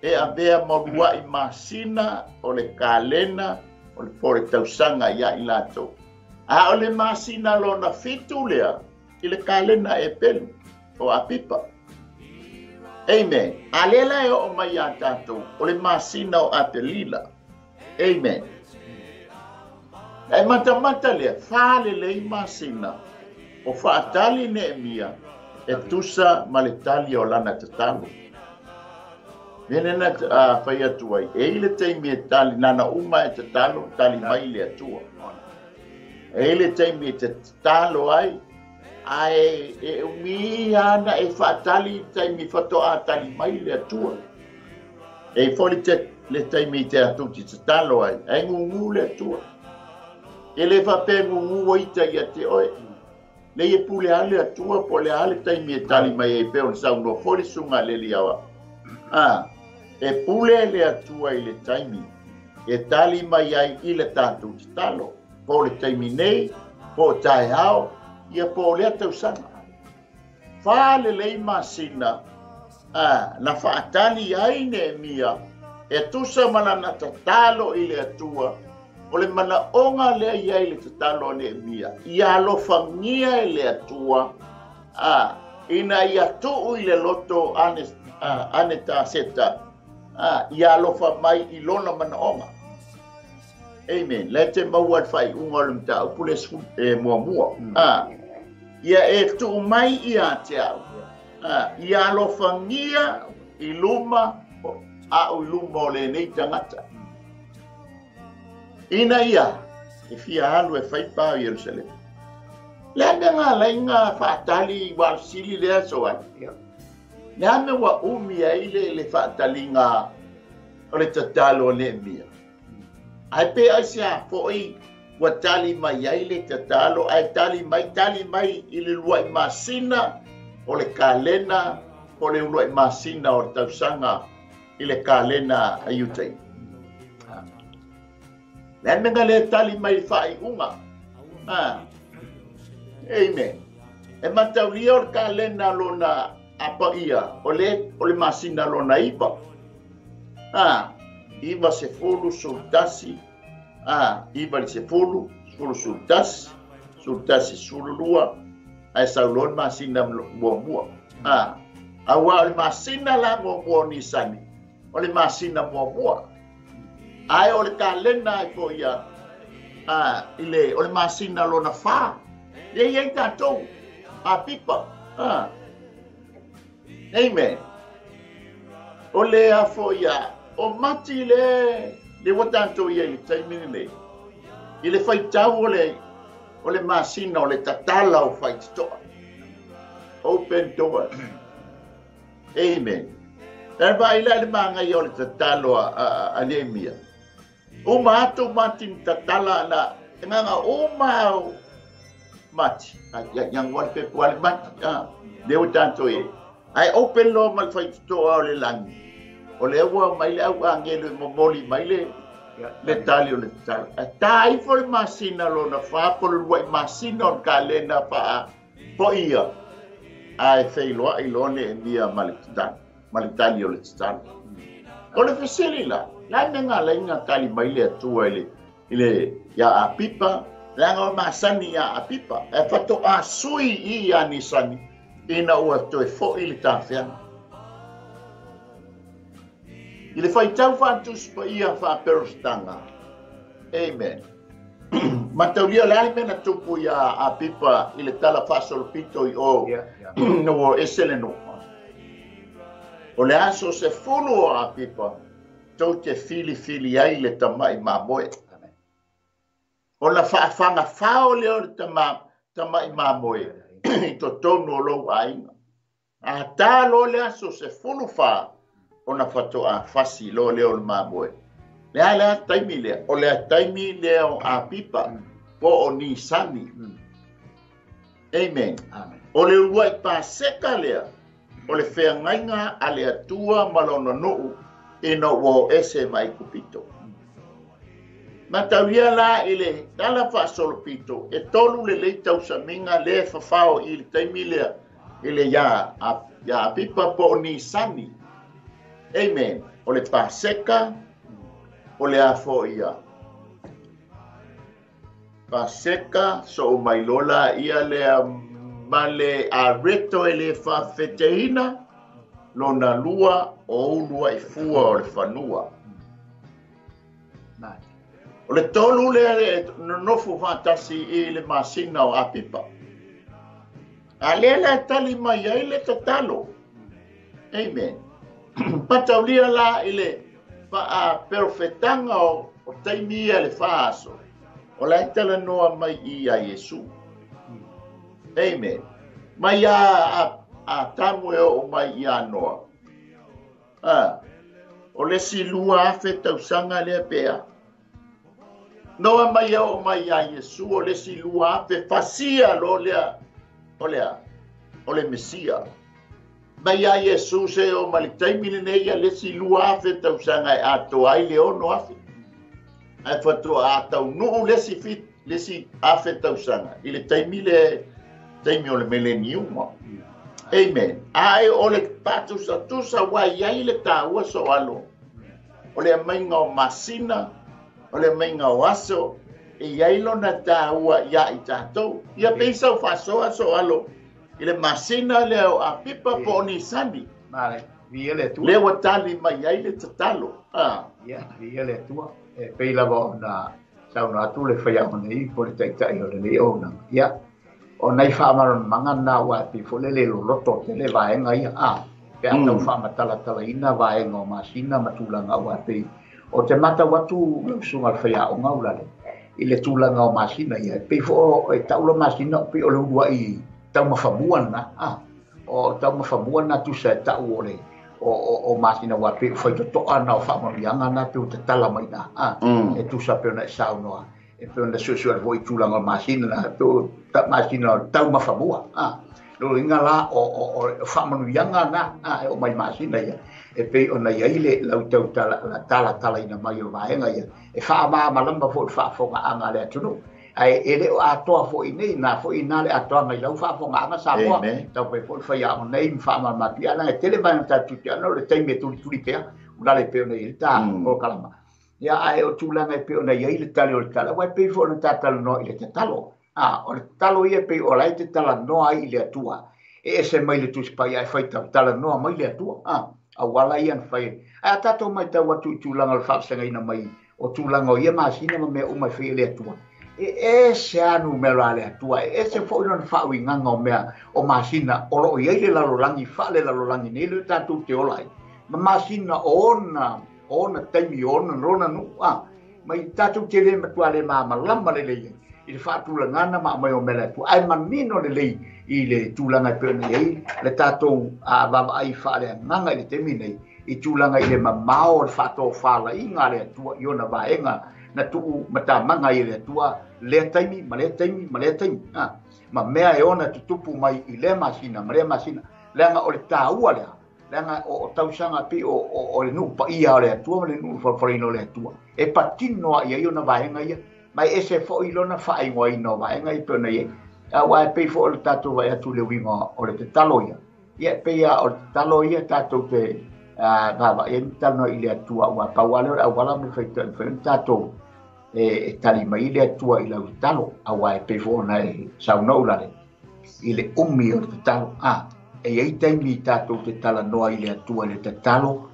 E avea morua i masina ole kalenda ole pore tausanga ya ilato. Ole masina lona fitu lea ile kalenda e Peru. O apipa. Amen. Alela e o mai atato. Ole masina o apelila. Amen. E mata lea, fale lei masina, o faatali Nehemia, e tusa maletali o lana tatalo. Venena whai atuai, e ile teimi e tali, nana uma e tatalo, tali mai le atua. E ile teimi e tatalo ai, e umi ana e faatali, teimi fatoa tali mai le atua. E foli le teimi te atuti tatalo ai, e ngungu le atua. Ele fa pe ngungu ita ia te oe. Le e pule ale atua po le ale taimi e tali mai e pe on sauno foli sunga le liawa. E pule le atua i le taimi. E tali mai ai i le tatu talo. Po le taimi nei, po tai hao, ia po le atau sanga. Fa le lei masina, na faatali ai Nehemia, e tusa malana tatalo i le atua, o le mana onga lea iai le tatalo Nehemia. Ia alofangia le atua. Ina ia tuu i le loto ane ta seta. Ia alofa mai i lona mana onga. Amen. Le te maua fai unga le mta upule mua. Ia e tuu mai ia te au. Ia alofangia i luma i luma o le nei tangata. Ina ia, e fia alu e whaipa o Jerusalem. Lea ngā lainga whaatali wa sili lea soan. Nea me wa umia ile le whaatali ngā o le tatalo o Nehemia. Ai pe ai sea foi wa tali mai ai le tatalo, ai tali mai i le luai masina o le kalena, o le luai masina o le tausanga i le kalena a Yutai. Lea menga le tali mai whai unga. Amen. E mataulia o ka lena lona apa ia. O le masina lona ipa. Iwa se fulu sultasi. Iwa se fulu sultasi. Sultasi sululua. Ai saulon masina mua. Awa o le masina la mua Nisani. O le masina mua. Ai o le kalena ai po ia ile o le masina lona fa ye tatou a pipa amen o le a fo ia o mati le watanto ia i taimini le ile fai tau o le masina o le tatala o fai stoa open door amen e vai le manga i o le tatalo a Nehemia. Uma atu mati tatala na nganga uma mati yang wal Februari mati deu tanto e ai open lo mal fai to le langi o le wa mai le au angelo momoli mai le tali o le tali tai for masina lo na fa por lo masina o kalena fa po ia ai fei lo ai lo ne dia malitani o le tali o le fesili la la inga tali mai le atua ile ya apipa langa masani ya apipa e fato asui i ya Nisani ina ua to e fo ili tafia ile fai tau fantus pa ia fa perostanga amen mataulia la mena tupu ya apipa ile tala fasol pito i o no eseleno o le aso se fulu o apipa tau te fili ai le tamai mamoe. O la whaafanga whao leo le tamai mamoe. I to tonu o lou ainga. A tā lo le aso se fulu wha o na whato a whasi lo leo le mamoe. Lea lea taimi lea. O lea taimi leo a pipa. Po o ni sani. Amen. O le ua I paseka lea. O le whea ngainga a le atua malona nuu. Ino wo ese mai kupito. Matauia la ile tala fa solo pito e tolu le leitau sa minga le fafao I le taimi lea ile ya pipa po ni sani. Amen. O le paseka o le afo ia. Paseka so mai lola ia le male a reto ele fa feteina lona lua o lua I fua o le fanua. O le tolu le nofu fantasi I le masina o apipa. A le tali mai ai le tatalo. Amen. Pataulia la ile pa a perfetanga o taimi le faaso. O la tala noa mai I a Yesu. Amen. Mai a tamu o mai I a noa. O le silua afe tausanga le pea. Noa mai o mai a Yesu o le silua afe fasia lo lea. O le Mesia. Mai a Yesu se o malitaimi le neia le silua afe tausanga e ato ai le ono afe. Ai fatu a tau nuu le si afe tausanga. I le taimi o le millennium. Amen. Ai o le patusa tusa wai ai le taua so alo. O le mainga o masina. O le mainga o aso. E ai lona taua ia I tatou. Ia peisa o fasoa so alo. I le masina le o a pipa po ni sani. Mare, via le tua. Le watali mai ai le tatalo. Ia, via le tua. E peila vo na sauna atu le whaia o nei po le taitai o le le o na. Ia. O nei whaamaron manga na wa pi fo le loto te le vaenga ia. Pe atau whaamatala ina vaenga o masina matulanga wa pi. O te mata watu sungal whaia o ngaulale. I le tulanga o masina ia. Pe fo e taula masina pe o le ua I tau mawhamuan na. O tau mawhamuan na tu se tau o le. O masina wa pe foi to ana o whaamarianga na pe o te tala mai na. E tu sa pe na saunoa. E pe na susu al voi tulanga o masina na pe o masina tau mawhamua. Lo inga la o whaamarianga na. O mai masina ia. E pe o na iaile lau tau tala ina mai o vaenga ia. E whaama malamba fo whaafonga anga le atunu. Ai ele o atoa fo nei na fo ina le atoa mai lau whaafonga anga samoa. Tau pe fo whaia o nei whaama mapia na e tele vai na tatu te ano le taime tuli pea. Ulale pe o nei ta o kalama. Ia ai o tūlanga e pe o nei le tali o le tala. Wai pe fo na tatalo no I le te talo. O le talo ia pe o lai te tala noa I le atua. E se mai le tuspai ai whai tala noa mai le atua. A wala ian whai. Ai a tato mai tau atu tūlanga le whaapsanga ina mai. O tūlanga o ia maasina ma mea o mai whai le atua. E se anu me la le atua. E se fo ina whaui nganga o mea o maasina. O lo iai le lalolangi, whaale lalolangi ne le tatu te olai. Ma maasina ona taimi ona rona nu. Mai tatu te le matua le maa malama le lei. I le whaatulangana ma mai o mele atua. Ai manino le lei I le tūlanga pe ona iai. Le tatou a baba ai whaale nganga I le temi nei. I tūlanga I le mamao le whaatou whaala I ngā le atua I ona vaenga. Na tuu matamanga I le atua. Le taimi, ma le taimi, ma le taimi. Ma mea e ona tutupu mai I le masina, ma le masina. Leanga o le tāua lea. Leanga o tausanga pi o le nuu pa ia o le atua, ma le nuu whafarino o le atua. E patinoa ia I ona vaenga ia. Mai ese fo I lona whaingoa I no vaenga I pēna ia. Wa e pei fo o le tātou vai atu le winga o le te talo ia. Ia pei o le talo ia tātou te baba e tano I le atua wa pauale o wala me whaita tātou. E tali mai le atua I lau talo a wa e pefo na e saunau lale I le umi o te talo e ei taimi tātou te tala noa I le atua le te talo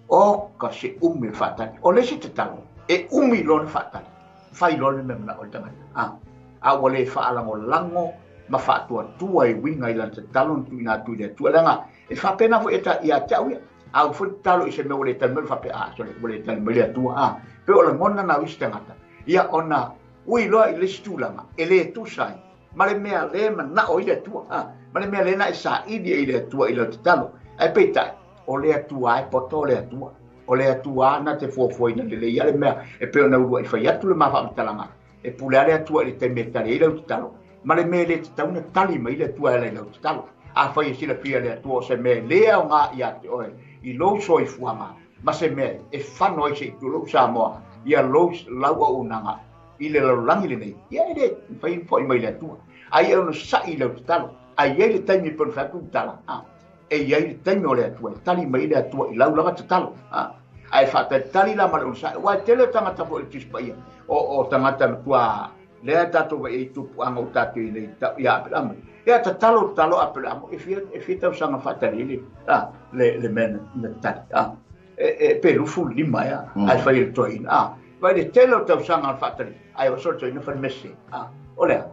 o ka se umi whatani o le se te talo e umi lone whatani whai lone me mna o le tangata a wale whaalango lango ma whaatua tua I winga I lan te talo tu ina tu le atua langa e whapena fo eta I a tau ia au fu talo i se me ole tan me fa pe a so le ole tan me le tu a pe ola mona na wista ngata ia ona ui loa i le stulanga ele tu sai ma le mea le ma na o ile tu a ma le mea le na sa i ile tu i le talo ai pe tai o le tu ai poto le tu o le tu ana te fo ina le ia le mea e pe ona ua i fa ia tu le ma fa talanga e pula le tu i te me tale i le talo ma le mea le tau na tali ma i le tu ai le talo a fa i sila pia le tu o se me le o nga ia te oe i lo so i fuanga ma se me e fano i se tu lo sa mo ia lo lau o unanga i le langi le nei ia ile fai foi mai le tu ai ono sa i le talo ai ele taimi por fa tu tala e ia ile taimi o le tu tali mai le tu i lau langa talo ai fa tali la ma sa wa tele tanga tapo i tispaia o tanga tua le tato e tu anga tato i le ia pela ia talo a pela e fita usanga fa tali le men na tali e pelu fu lima ia ai fa il toina vai le telo tau sanga fatali ai o sorto ina farmesi olea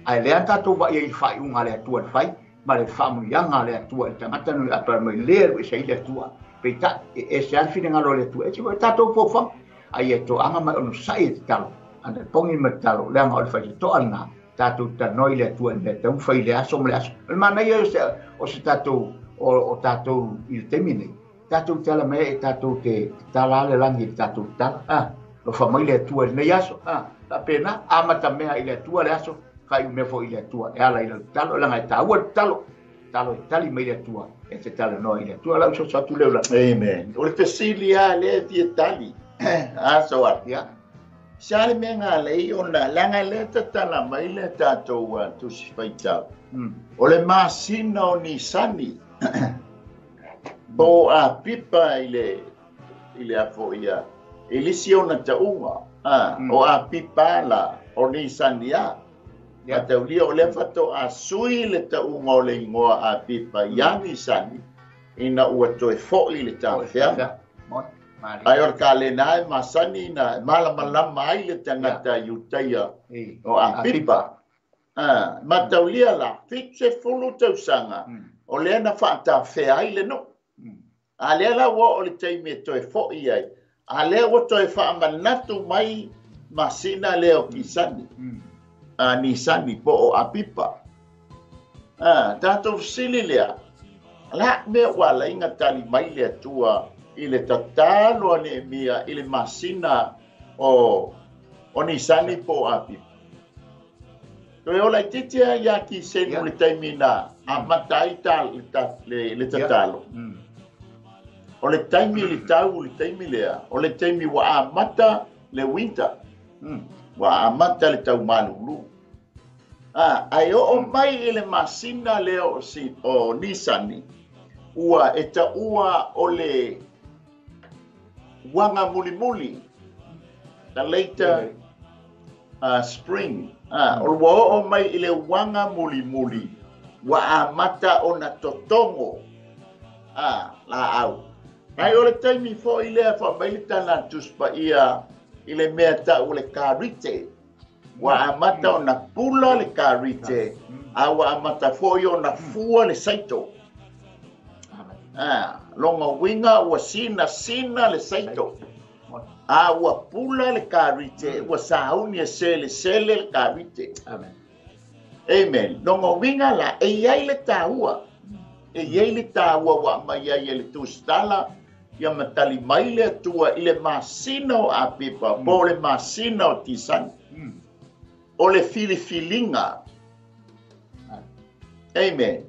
ai le anta tu vai fai unga le tua fai ma le famu yanga le tua tangata no apa mai le e sei le tua peita e se al fine ngalo le tua e ci tato fofa ai e to anga mai ono sai talo anda pongi metalo le anga o fai to ana tato ta noi le tua le tau fai le aso le aso ma nei o se tato o tato il temine tato tala me tato te tala le langi tato tala lo fa mai le tua nei aso la pena amata mea ile tua le aso fai me fo ile tua e ala ile talo la ngai talo talo tali mai le tua e te talo no ile tua la so tu le la amen o le fesilia le ti tali so ya sale me nga le ona la nga le tala mai le tato wa tu si fai tau o le masina o ni sani bo a pipa ile a fo ia elisio na taunga o a pipa la o ni sandia ya tau lia o le fato a sui le taunga o le ingoa a pipa yani sani ina ua toe fo i le tau fea ai or ka le nae masani na malama ai le tangata yutaia o a pipa ma tau lia la fitse fulu tau sanga o le na fata fea ai le no a le la wo o le taimi toe fo i ai a le o toe fa manatu mai masina le o kisani ni sani po o apipa tato sili lea la me wala inga tali mai le tua ile tatalo ne mia ile masina o ni sani po apipa to yo la titia ya ki se no le taimina a matai tal le tatalo o le taimi le tau le taimi lea o le taimi wa amata le winter wa amata le tau malulu ai o mai ele masina le o nisani ua eta ua o le wanga muli the later spring o mai ele wanga muli wa amata ona totongo la au ai o le taimi fo ile fa mai tana tuspa ia ile mea ta o le karite wa amata ona pula le karite wa amata fo yo na fua le saito longa winga wa sina le saito wa pula le karite wa saunia sele le karite amen longa winga la e yai le taua wa mai yai le tustala ia matali mai le tua ile masina o apipa po le masina o tisani o le filifilinga amen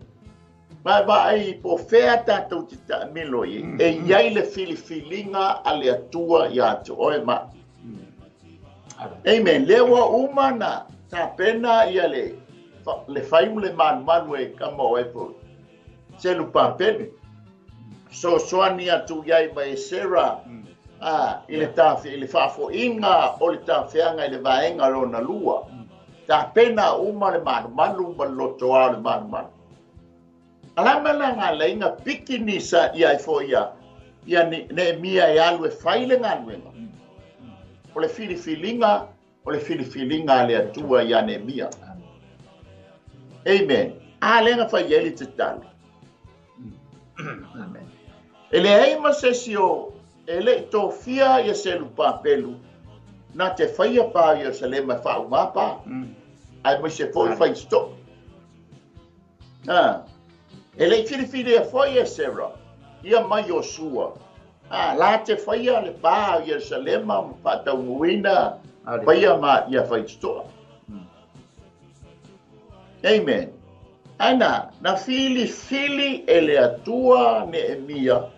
ba ai po fea tatou tita miloi e iai le filifilinga a le atua ia to oe ma amen lewa umana ta pena ia le faiu le manu e kama o epo se lupa pene so soani atu iai mai sera ile tafi ile fafo inga o le tafianga ile vaenga lona lua ta pena uma le manu baloto a le manu alama nga leinga pikinisa ia fo ia ne mia ia lu faile nga luenga o le filifilinga le atua ia ne mia amen alenga fa yeli titali amen Ele ai masesio ele tofia ia selu papelu na te faia pa Yerusalema fa umapa ai mo se foi fa sto ele fili foi Sarah ia mai Joshua la te faia le pa Yerusalema pa ta uina faia ma ia fa sto amen ana na fili ele atua Neemia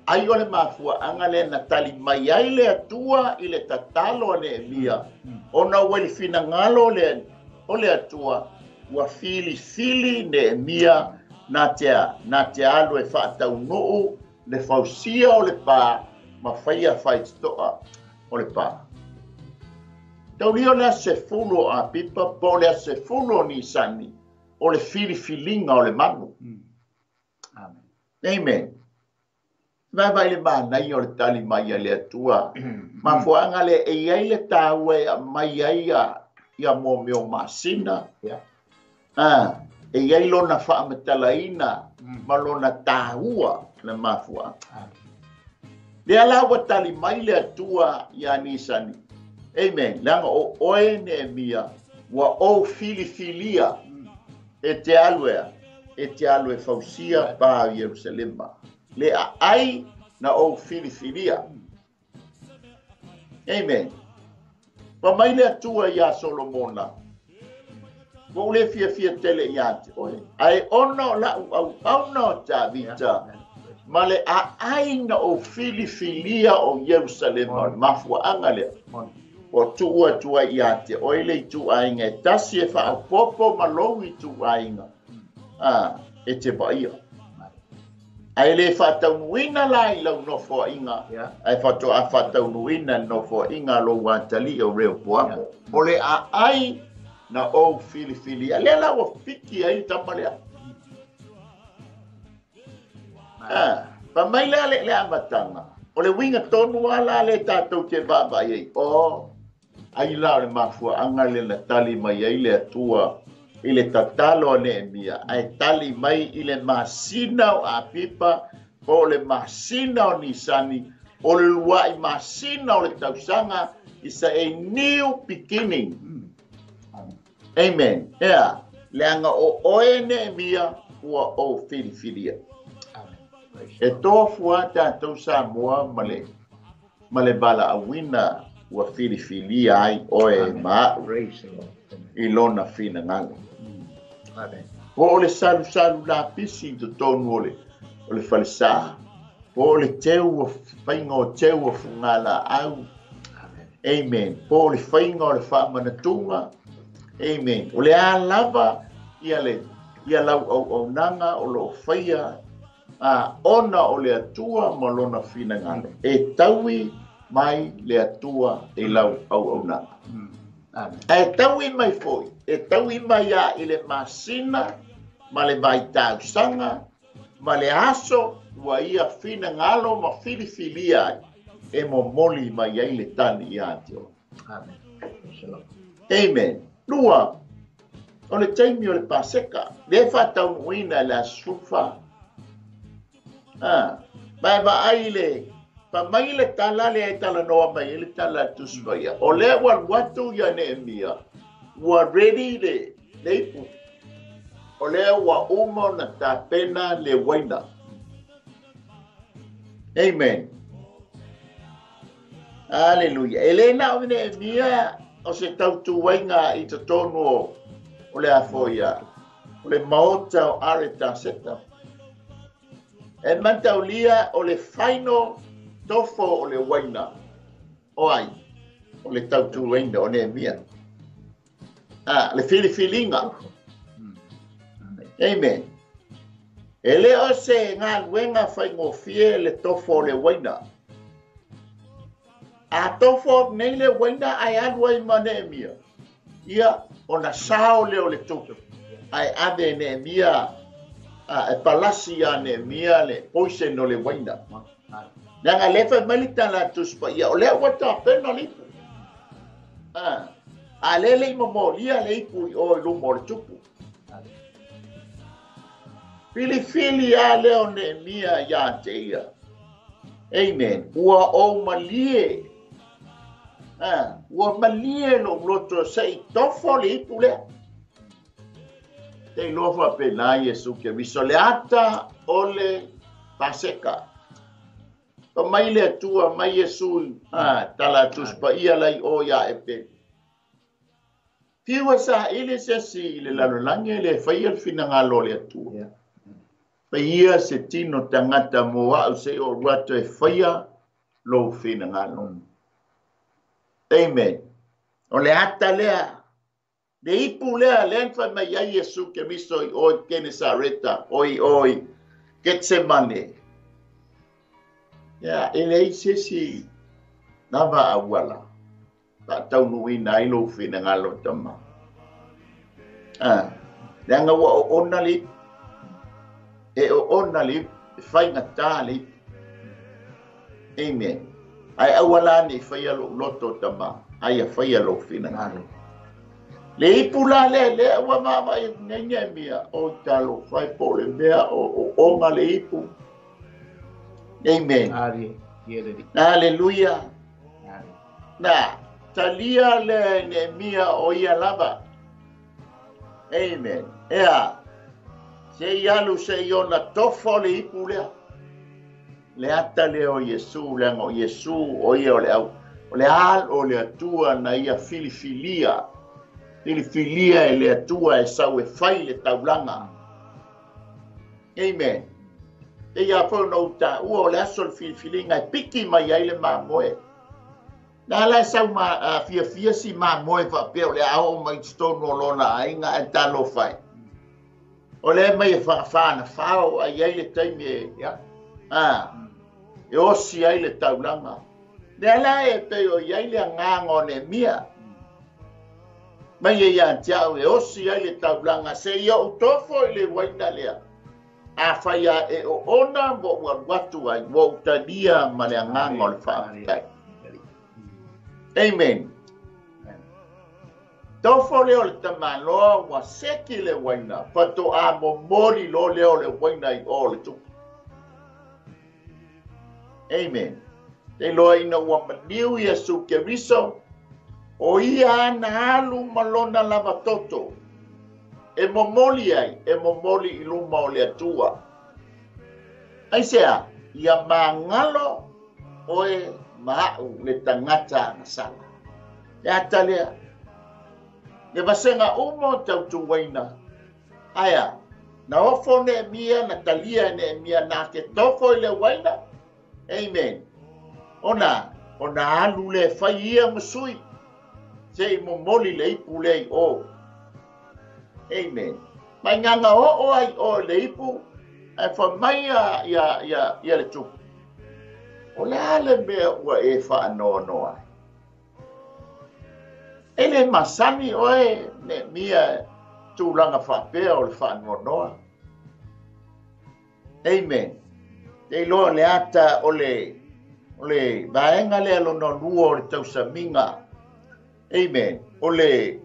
ai ole mafua angale na tali mai ai le atua i le tatalo a Neemia ona weli fina ngalo le ole atua wa fili Neemia na te alu e whaatau noo le fausia o le pā ma whaia whaitoa o le pā. Tau rio lea se fulo a pipa po lea se fulo ni sani o le filinga o le manu. Amen. Amen. Vai le manai o le tali mai le atua. Ma fuanga le e iai le tāue a mai ai ia mo meo masina. E iai lona whaamatalaina ma lona tāua le mafua. Le alawa tali mai le atua ia nisani. Amen. Langa o oe Neemia wa o filifilia e te alue fausia pa Yerusalema. Le ai na o filifilia. Amen. Pa mai le atua ia Solomona. Wo le fia tele iate oe. Ai ono la au no ta vita. Male ai na o filifilia o Yerusalema mafua angale. O tua iate oe le tu ainga tasi e fa popo malowi tu ainga. E te baia. Ai le whataunuina lai lau nofo inga. Ai whataunuina nofo inga lo watali o reo puamo. O le ai na o fili. Le la o fiki ai tamalea. Pa mai le amatanga. O le winga tonu ala le tatou te baba ei. Ai la le mafua anga le na tali mai ai le atua. I le tatalo Neemia, ai tali mai i le masina o a pipa, o le masina o nisani, o le luai masina o le tausanga, is a new beginning. Amen. Yeah. Leanga o oe Neemia, ua o filifilia. E tōfua tātou Samoa male bala awina ua filifilia ai oe maa i lona fina nganga. O le salu la pisi to tonu o le falisa. O le teu o whainga o teu o fungala au. Amen. Po le whainga o le whaamanatunga. Amen. O le a lava ia lau au nanga o lo whaia ona o le atua malona fina ngalo. E taui mai le atua e lau au nanga. E taui mai foi. E taui mai a i le masina, ma le vai tausanga, ma le aso, ua ia fina ngalo ma filifilia ai. E mo moli mai ai le tani i atio. Amen. Lua, o le taimi o le paseka, le whataunuina le asufa. Mai va ai le, pa mai le tala le ai tala noa mai, le tala tusvaia. O le watu ia Neemia. Ua ready le leipu. O lea ua umo na tapena le waina. Amen. Hallelujah. Elena o Neemia o se tautu wainga i te tonu o le afoia. O le maota o areta seta. E mantaulia o le final tofo o le waina. O ai. O le tautu waina o Neemia. Le filifilinga. Amen. Ele o se ngā luenga whai ngofie le tofo le waina. A tofo nei le waina ai alua i ma Neemia. Ia o na sao leo le tupu. Ai ade Neemia, e palasi a Neemia le poise no le waina. Nanga lefa malita la tuspa. Ia o lea wata pena lipu. A lele i mamolia le ipu i o lumo le tupu. Fili a leo Neemia ia te ia. Amen. Ua o malie. Ua malie lo loto sei tofo le ipu lea. Te lofa pe na Yesu ke viso le ata ole paseka. Pa mai le tua mai Yesu tala tuspa ia lai o ya epe. Tiwa sa ile se si le lalolange le fai finangalo le atua. Pa ia se tino tangata moa au se o ruato e faia lo finangalo. Amen. O le ata lea. Le ipu lea lenfa mai ya Yesu ke miso i oi Kenesareta, oi Getsemane. Ya, ele ise si nava awala. Ta tau nui na ilo finangalo tama. Nanga wa o onali, e o onali, fai ngata li. Amen. Ai awala ni fai alo loto tama. Ai a fai alo finangalo. Le ipula le wa mama nenya mia o talo fai pole mea o onga le ipu. Amen. Hallelujah. Na talia le ne mia o ia lava. Amen. Ea se yalu se yona tofo le ipu le ata le o Yesu le o Yesu o ia o le au o le al o le atua na ia filifilia. Ele filia ele atua e sau e fai le taulanga. Amen. E ia po no ta o le asol filinga e piki mai ai le mamoe. Na la sau ma fia si mamoe fa pe le ao mai stone lona ainga e talo fai. O le mai fa na fao ai le taimi ya. E osi ai le taulanga. Le ala e pe o ai le ngango ne mia. Mai ia tiau e osi ai le taulanga se ia o tofo i le waina lea. A whaia e o ona mo watu ai mo utadia ma le angango le whaakai. Amen. Tofo leo le tamanoa wa seki le waina. Pato a mo mori lo leo le waina i o le tuku. Amen. Te loa ina wa maniu Yesu ke riso. O ia na alu malona lava toto. E momoli ai, e momoli i luma o le atua. Ai sea, ia mangalo o e maau le tangata na sala. E atalea. E vasenga umo tau tuwaina. Aya, na ofo ne mia, na talia ne mia, na ke tofo i le waina. Amen. Ona alu le fai ia masui. Se mo moli le ipu le o. Amen. Mai nganga o ai o le ipu. Ai fa mai ya le tu. O le ale me wa e fa no ai. Ele masani o e ne mia tu langa fa pe o le fa no. Amen. Te lo le ata o le vaenga le lo no luo le tau saminga. Amen. Ole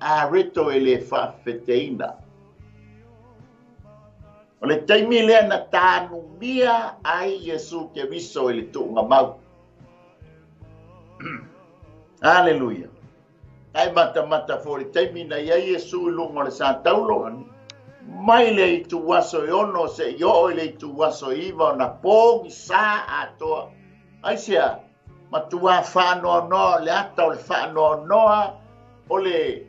a reto ele fa feteina. Ole taimi le na tanu mia ai Yesu ke viso ele tu ngamau. Hallelujah. Ai mata fori taimi na ia Yesu lu ngole sa taulo. Mai le tu waso yono se yo le tu waso iva na po sa ato. Ai sia matua whanoa noa, le ata o le whanoa noa, o le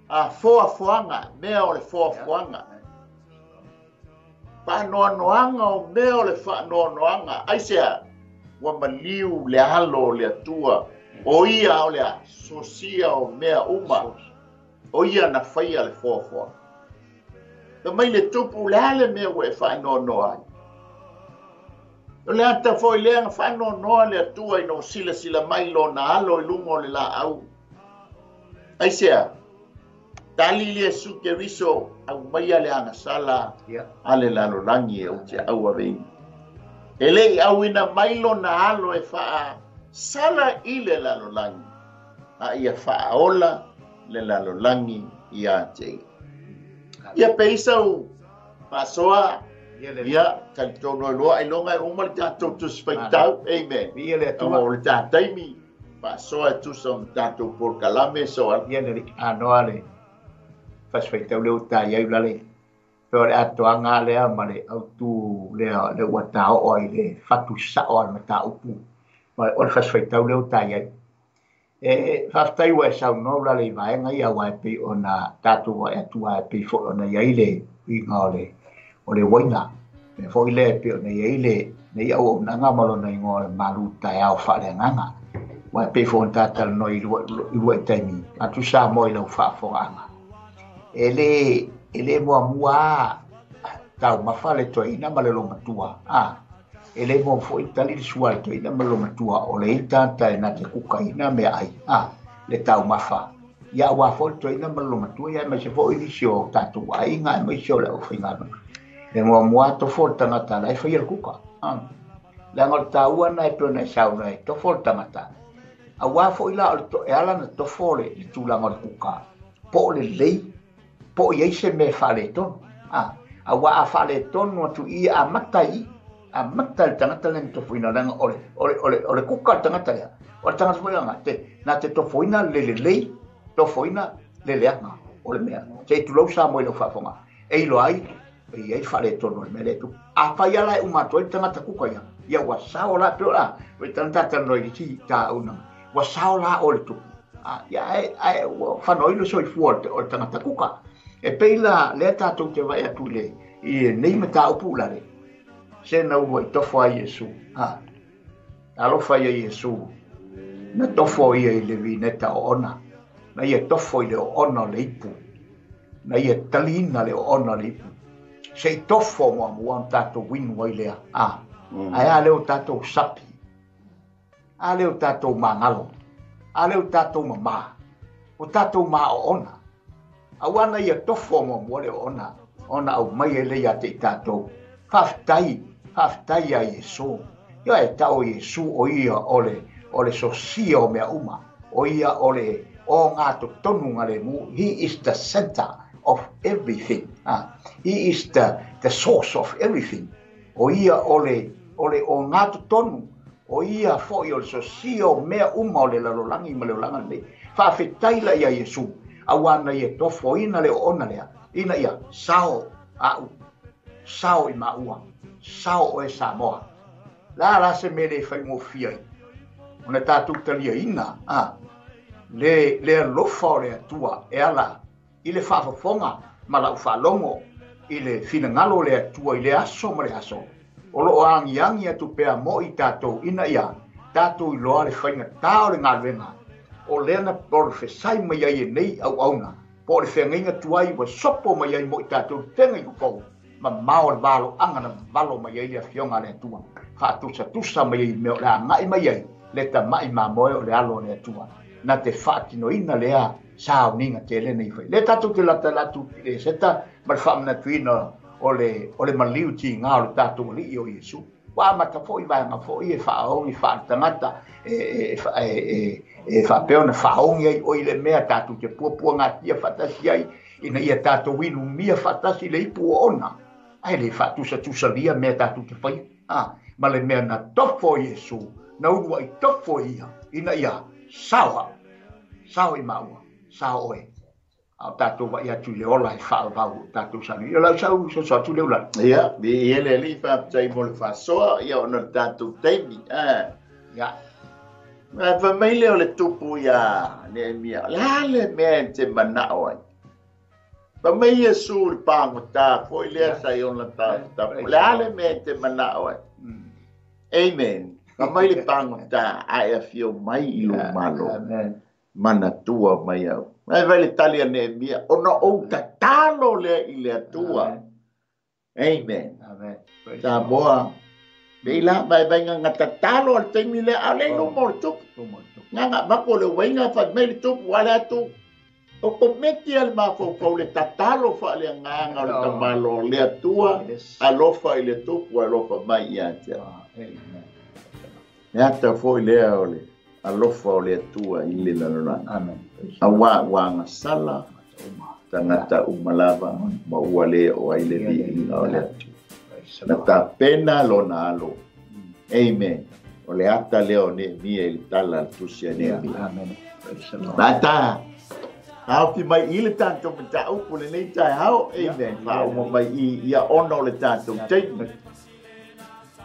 foafoanga, mea o le foafoanga. Whanoa noanga o mea o le whanoa noanga. Aisea, wa maliu le alo le atua, o ia o le sosia o mea uma, o ia na whaia le foafoanga. Ka mai le tupu le ale mea we whanoa noa ai. O le ata foi le nga whanoa noa le atua i no sila mai lo na alo i lungo le la au. Aisea, tali le Yesu ke riso au mai ale anga sala ale lalo langi e uti au avei. E lei au ina mai lo na alo e wha sala i le lalo langi. A ia wha ola le lalo langi i a te. Ia peisau pasoa ia kalitono loa ai longa o mal tatou tu spaitau amen ia le tu o le taimi pa soa tu son tatou por kalame so ia le anoale fa spaitau le uta ia ulale pero le atoanga le male au tu le wata o ile fatu sa o ma ta upu ma o fa spaitau le uta ia faftai wa sa no la le vai ngai a wa pe ona tatu wa tu wa pe fo ona ia ile i ngale o le waina me fo ile pe ona ia ile nei au na nga malo nei ngore malu ta au fa le nganga wa pe fo tata no i lu taimi atu sa mo ile fa fo anga ele mua tau mafale to ina malelo matua ele mo fo itali sual to ina malo matua o le tata na te kukaina me ai le tau mafa ya wa fo to ina malo matua ya me se fo ini sio tatu ai nga me sio le ofinga le mo mua to fo tangata lai fa il kuka la ngol tau na e pona sau na to fo tangata a wa fo ila to ala na to fo le tu la ngol kuka po le lei po ye se me fale to a wa a fale to no tu I a matai a matal tangata len to fuina lang ole kuka tangata ya o tangata fuina te na te to fuina le to fuina le anga ole mea te tu lo sa mo lo fa fonga e lo ai e fale to no me le tu a fa ya la uma to tangata kuka ya wa sa ola pe ola we tangata no I ti ta una wa sa ola ole tu ya ai fa no lo so I fuerte o tangata kuka e peila le tatou te vai atu le I nei mata upu la le se na ua I tofo a Yesu alofa ia Yesu na tofo ia I le vineta o ona na ia tofo I le o ona le ipu na ia talina le o ona le ipu se I tofo mo mua tatou winu ai lea ai a leo tatou sapi a leo tatou mangalo a leo tatou mama o tatou ma o ona awana ia tofo mo mo le ona au mai ele ia te tatou faftai a Yesu yo e tau Yesu o ia ole sosia o mea uma o ia ole o ngā tonu ngare mu he is the center of everything he is the source of everything o ia ole o ngā tonu o ia fo i ole sosia o mea uma o le lalolangi ma le olanga le fafetai la ia Yesu awana ia tofo ina le ona lea ina ia sao I maua sao o e Samoa la se mele fai mo fia ona tatu talia ina le lofa le tua e ala I le fafafonga ma la ufalongo I le finangalo le tua I le aso ma le aso o lo angi atu pea mo I tatou ina ia tatou I loa le fainga tao le ngalwenga o lena por fe sai mai ai nei au auna por fe nginga tuai wa sopo mai ai mo tatou tenga I ko ma mau valo anga na valo mai ai a fionga le tua fa tusa mai ai me la ngai mai ai le ta mai ma mo le alo le tua na te fatino ina le a sa ninga te le nei fe le tatou te la tu le seta ma fa na tuina o le maliu ti nga o tatou li o Yesu wa ma ta foi vai ma foi fa o I fa tangata fa peona fa o ngai o ile mea tatou te puapua ngatia fatasi ai ina ia tatou winu mia fatasi le ipu ona ai le fa tusa lia mea tatou te fai ma le mea na tofo Yesu na urua I tofo ia ina ia sao I maua sao oe au tatou wa ia tu le ola I fa vau tatou sani ia la sau so tu le ola ia bi ele li fa tai mo le fa so ia ona tatou taimi ia ma fa mai le ole tupu ia ne mia la le me te mana oi fa mai Yesu le pangota foi le sai ona ta la le me te mana oi amen fa mai le pangota ai fio mai I lo malo amen mana tua mai au ai vai le talia ne mia ona o tatalo le I le tua amen ta boa Beila vai nga tatalo al temi le ale no morto nga bako le wenga fa me le tu wala tu o meti al ma fo le tatalo fa le nga le tamalo le tua alofa I le tu alofa mai ya ya ta fo le ole alofa o le tua I le lana amen awa nga sala tangata umalava ma wale o ai le bi o le Na tapena lo na alo. Amen. O le ata leo ne mia il tala tusia ne mi. Amen. Bata. Hau ki mai i le tātou mata upu le nei tai hau. Amen. Whao mai i ia ono le tātou teimi.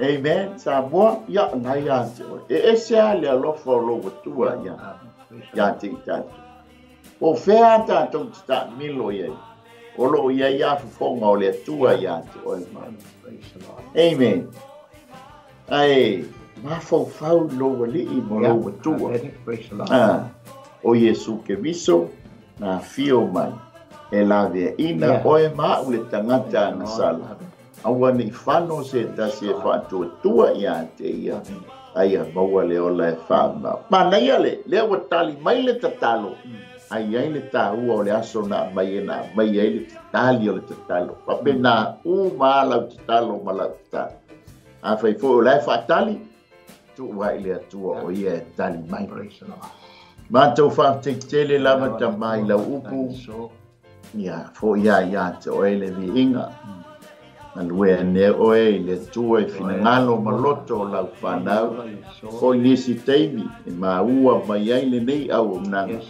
Amen. Sa mua ia ngai ante. E sea le alofa o lo watua ia. Ia te i tātou. O whea tātou ta milo iei. O lo ia ia fufonga o le atua ia te oi mai. Amen. Ai, mafau lo wali i mo lo watua. O Yesu ke viso na fio mai. E la vea ina oe maa ule tangata na sala. Awa ni whano se tasi e whātua tua ia te ia. Aia maua le ola e whāma. Mana ia lea watali mai le tatalo. Ai ai le tāua o le aso na mai e na mai ai le tatali o le tatalo. Pape na maalau tatalo malau tatalo. A whai fo o le whaatali. Tu wai le atua o ia e tali mai. Mātou whātele lava ta mai lau upu. Ia, fo ia te oe le vi inga. Alue ne oe le tua e finangalo maloto o lau whanau. Fo nisi teimi e maua mai ai le nei au nanga.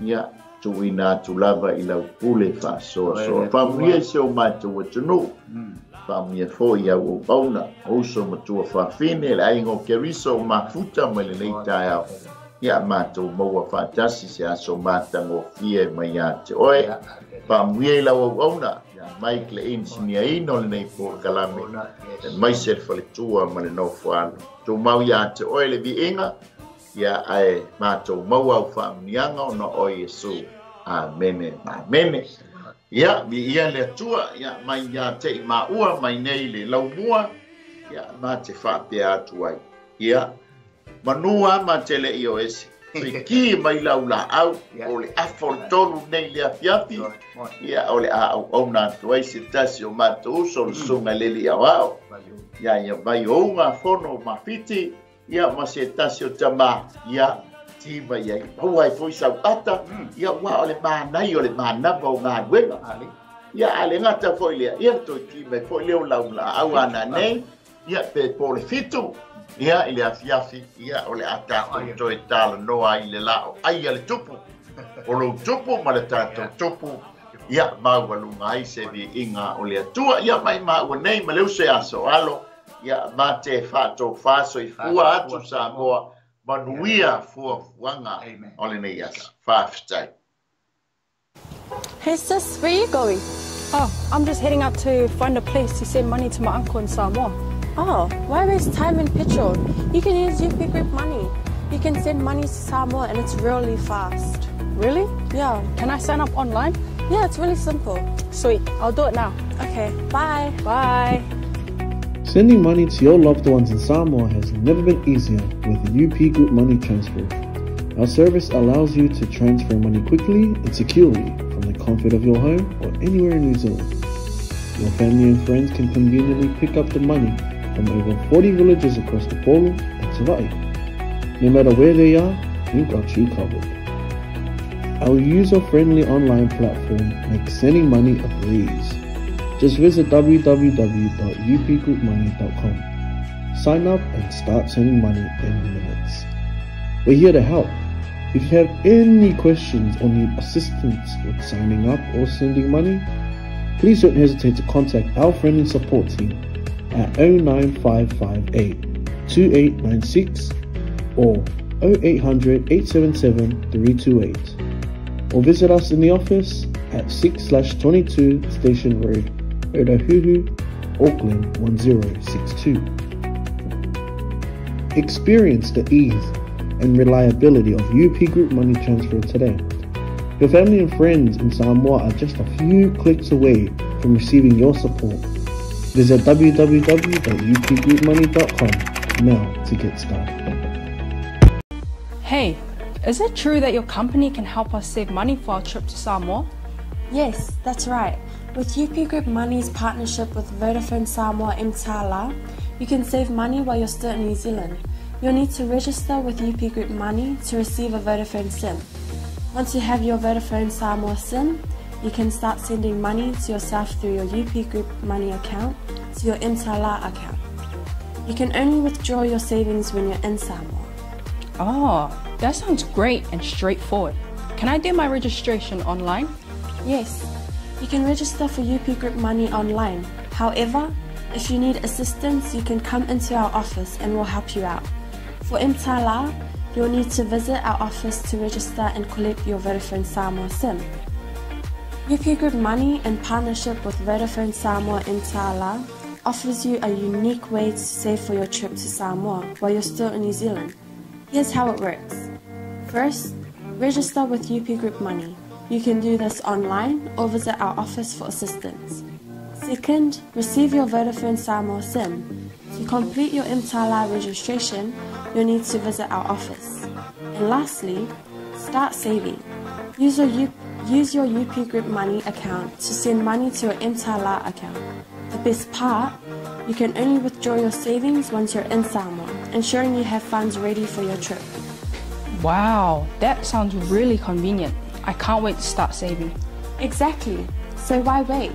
Ia, tu ina tu lava i lau pule whasoa soa. Whamuia i seo mātou atunu. Whamuia fo ia o pauna. Oso matua whawhine le aingo keriso o mafuta mai le nei tai au. Ia mātou maua whātasi se aso mātango fie mai a te oe. Whamuia i lau au auna. Mike le insinia ino le nei po kalame. Mai se le tua ma le no whaano. Tu mau ia te oe le vi inga. Ia ai mātou mau au whaamianga o no o Yesu. Amene. Amene. Ia vi ia le tua. Ia mai ia te i maua mai nei le lau mua. Ia mā te whapea atu ai. Ia manua ma te le i o esi. Ki mai lau la au. O le afol tolu nei le afiafi. Ia o le au au na tuai se tasi o mātou uso le sunga leli au au. Ia vai o unga fono mawhiti. Ia ma se tasi o tama. Ia tima ia. Pau ai fui sau ata. Ia wa o le mānai o le mānava o ngā wenga. Ia ale ngata foi lea. Ia toi ki mai foi leo lau la au ana nei. Ia pe po le fitu. Ia ile afiafi. Ia o le ata o toi tala noa i le lao. Ai ale tupu. O lo tupu ma le tātou tupu. Ia maua lunga ai se vi inga o le atua. Ia mai maua nei ma leu se aso alo. Ia ma te whato whaso i fua atu sa moa. Manuia fua fuanga o le nei asa. Whawhitai. Hey sis, where are you going? Oh, I'm just heading out to find a place to send money to my uncle in Samoa. Oh, why waste time and petrol? You can use UP Group Money. You can send money to Samoa and it's really fast. Really? Yeah. Can I sign up online? Yeah, it's really simple. Sweet, I'll do it now. Okay, bye. Bye. Sending money to your loved ones in Samoa has never been easier with UP Group Money Transfer. Our service allows you to transfer money quickly and securely from the comfort of your home or anywhere in New Zealand. Your family and friends can conveniently pick up the money from over 40 villages across the Polo and Tawai. No matter where they are, we've got you covered. Our user-friendly online platform makes sending money a breeze. Just visit www.upgroupmoney.com. Sign up and start sending money in minutes. We're here to help. If you have any questions or need assistance with signing up or sending money, please don't hesitate to contact our friendly support team at 09558 2896 or 0800 877 328. Or visit us in the office at 6/22 Station Road, Otahuhu, Auckland 1062. Experience the ease and reliability of UP Group Money Transfer today. Your family and friends in Samoa are just a few clicks away from receiving your support. Visit www.upgroupmoney.com now to get started. Hey, is it true that your company can help us save money for our trip to Samoa? Yes, that's right. With UP Group Money's partnership with Vodafone Samoa Mtala, you can save money while you're still in New Zealand. You'll need to register with UP Group Money to receive a Vodafone SIM. Once you have your Vodafone Samoa SIM, you can start sending money to yourself through your UP Group Money account to your Mtala account. You can only withdraw your savings when you're in Samoa. Oh, that sounds great and straightforward. Can I do my registration online? Yes, you can register for UP Group Money online. However, if you need assistance, you can come into our office and we'll help you out. For Mtala, you'll need to visit our office to register and collect your Vodafone Samoa SIM. UP Group Money, in partnership with Vodafone Samoa Mtala, offers you a unique way to save for your trip to Samoa while you're still in New Zealand. Here's how it works. First, register with UP Group Money. You can do this online or visit our office for assistance. Second, receive your Vodafone Samoa SIM. To complete your Mtala registration, you'll need to visit our office. And lastly, start saving. Use your UP Group Money account to send money to your Mtala account. The best part, you can only withdraw your savings once you're in Samoa, ensuring you have funds ready for your trip. Wow, that sounds really convenient. I can't wait to start saving. Exactly. So why wait?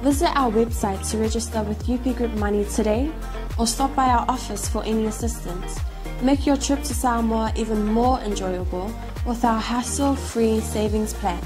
Visit our website to register with UP Group Money today, or stop by our office for any assistance. Make your trip to Samoa even more enjoyable with our hassle-free savings plan.